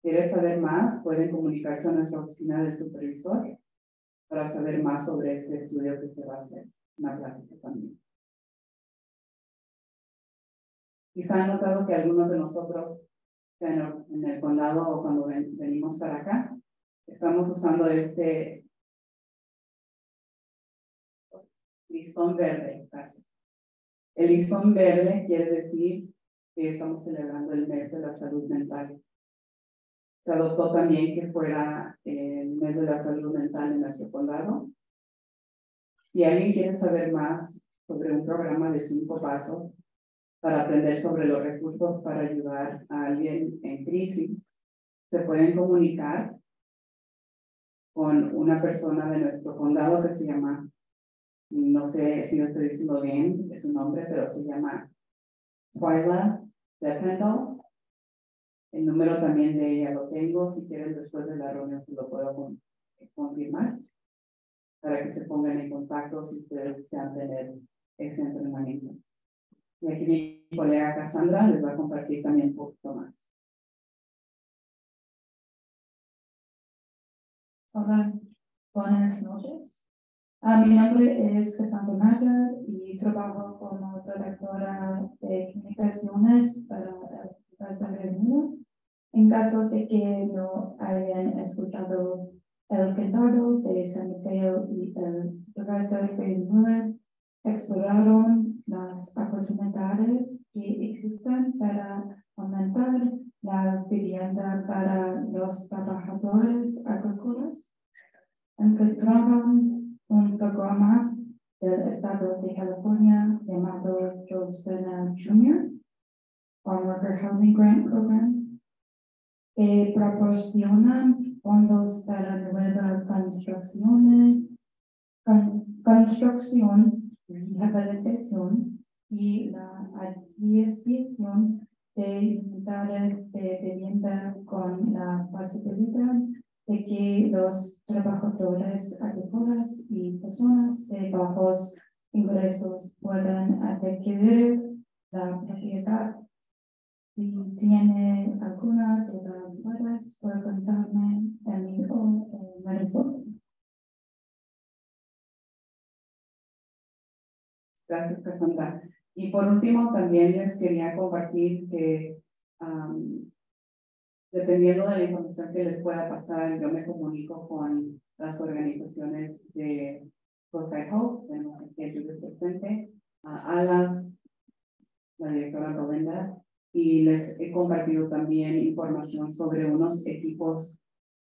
¿Quieres saber más? Pueden comunicarse a nuestra oficina del supervisor para saber más sobre este estudio que se va a hacer, una plática también. Quizá han notado que algunos de nosotros en el condado o cuando venimos para acá, estamos usando este listón verde, casi. El listón verde quiere decir que estamos celebrando el mes de la salud mental. Se adoptó también que fuera el mes de la salud mental en nuestro condado. Si alguien quiere saber más sobre un programa de 5 pasos para aprender sobre los recursos para ayudar a alguien en crisis, se pueden comunicar con una persona de nuestro condado que se llama, no sé si lo estoy diciendo bien, es su nombre, pero se llama Twyla Defendal. El número también de ella lo tengo, si quieren después de la reunión se lo puedo confirmar, para que se pongan en contacto si ustedes desean tener ese entrenamiento. Y aquí mi colega Cassandra les va a compartir también un poquito más. Hola, buenas noches. Mi nombre es Cassandra Mata y trabajo como directora de comunicaciones para el Reunido. En caso de que no hayan escuchado el condado de San Mateo y el supervisor de Müller exploraron las oportunidades que existen para aumentar la vivienda para los trabajadores agrícolas. Encontraron un programa del estado de California llamado Joseph Jr., Farmworker Housing Grant Program, que proporcionan fondos para nueva construcción, rehabilitación y la adquisición de unidades de vivienda con la posibilidad de que los trabajadores agrícolas y personas de bajos ingresos puedan adquirir la propiedad. Si tiene alguna duda, puedes preguntarme a mí o Marisol. Gracias, Cassandra. Y por último, también les quería compartir que dependiendo de la información que les pueda pasar, yo me comunico con las organizaciones de Consejo, tenemos aquí a Judith presente, a Alas, la directora Rolinda, y les he compartido también información sobre unos equipos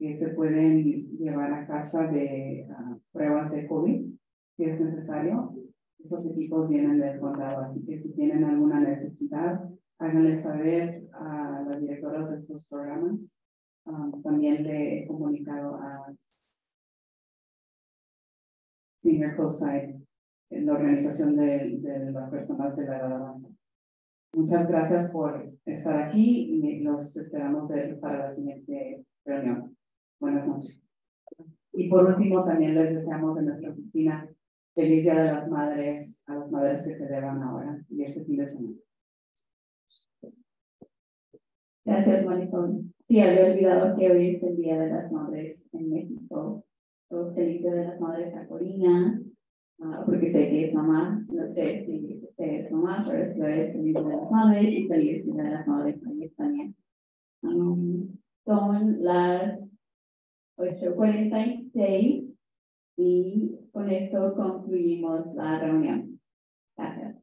que se pueden llevar a casa de pruebas de COVID, si es necesario. Esos equipos vienen del condado, así que si tienen alguna necesidad, háganle saber a las directoras de estos programas. También le he comunicado a Senior COSIDE, la organización de las personas de la edad avanzada. Muchas gracias por estar aquí y los esperamos ver para la siguiente reunión. Buenas noches. Y por último, también les deseamos de nuestra oficina feliz Día de las Madres a las madres que se celebran ahora y este fin de semana. Gracias, Marisol. Sí, había olvidado que hoy es el Día de las Madres en México. Feliz Día de las Madres a Corina, porque sé que es mamá, no sé si usted es mamá, pero es feliz Día de las Madres y feliz Día de las Madres en España. Son las 8:46 y con esto concluimos la reunión. Gracias.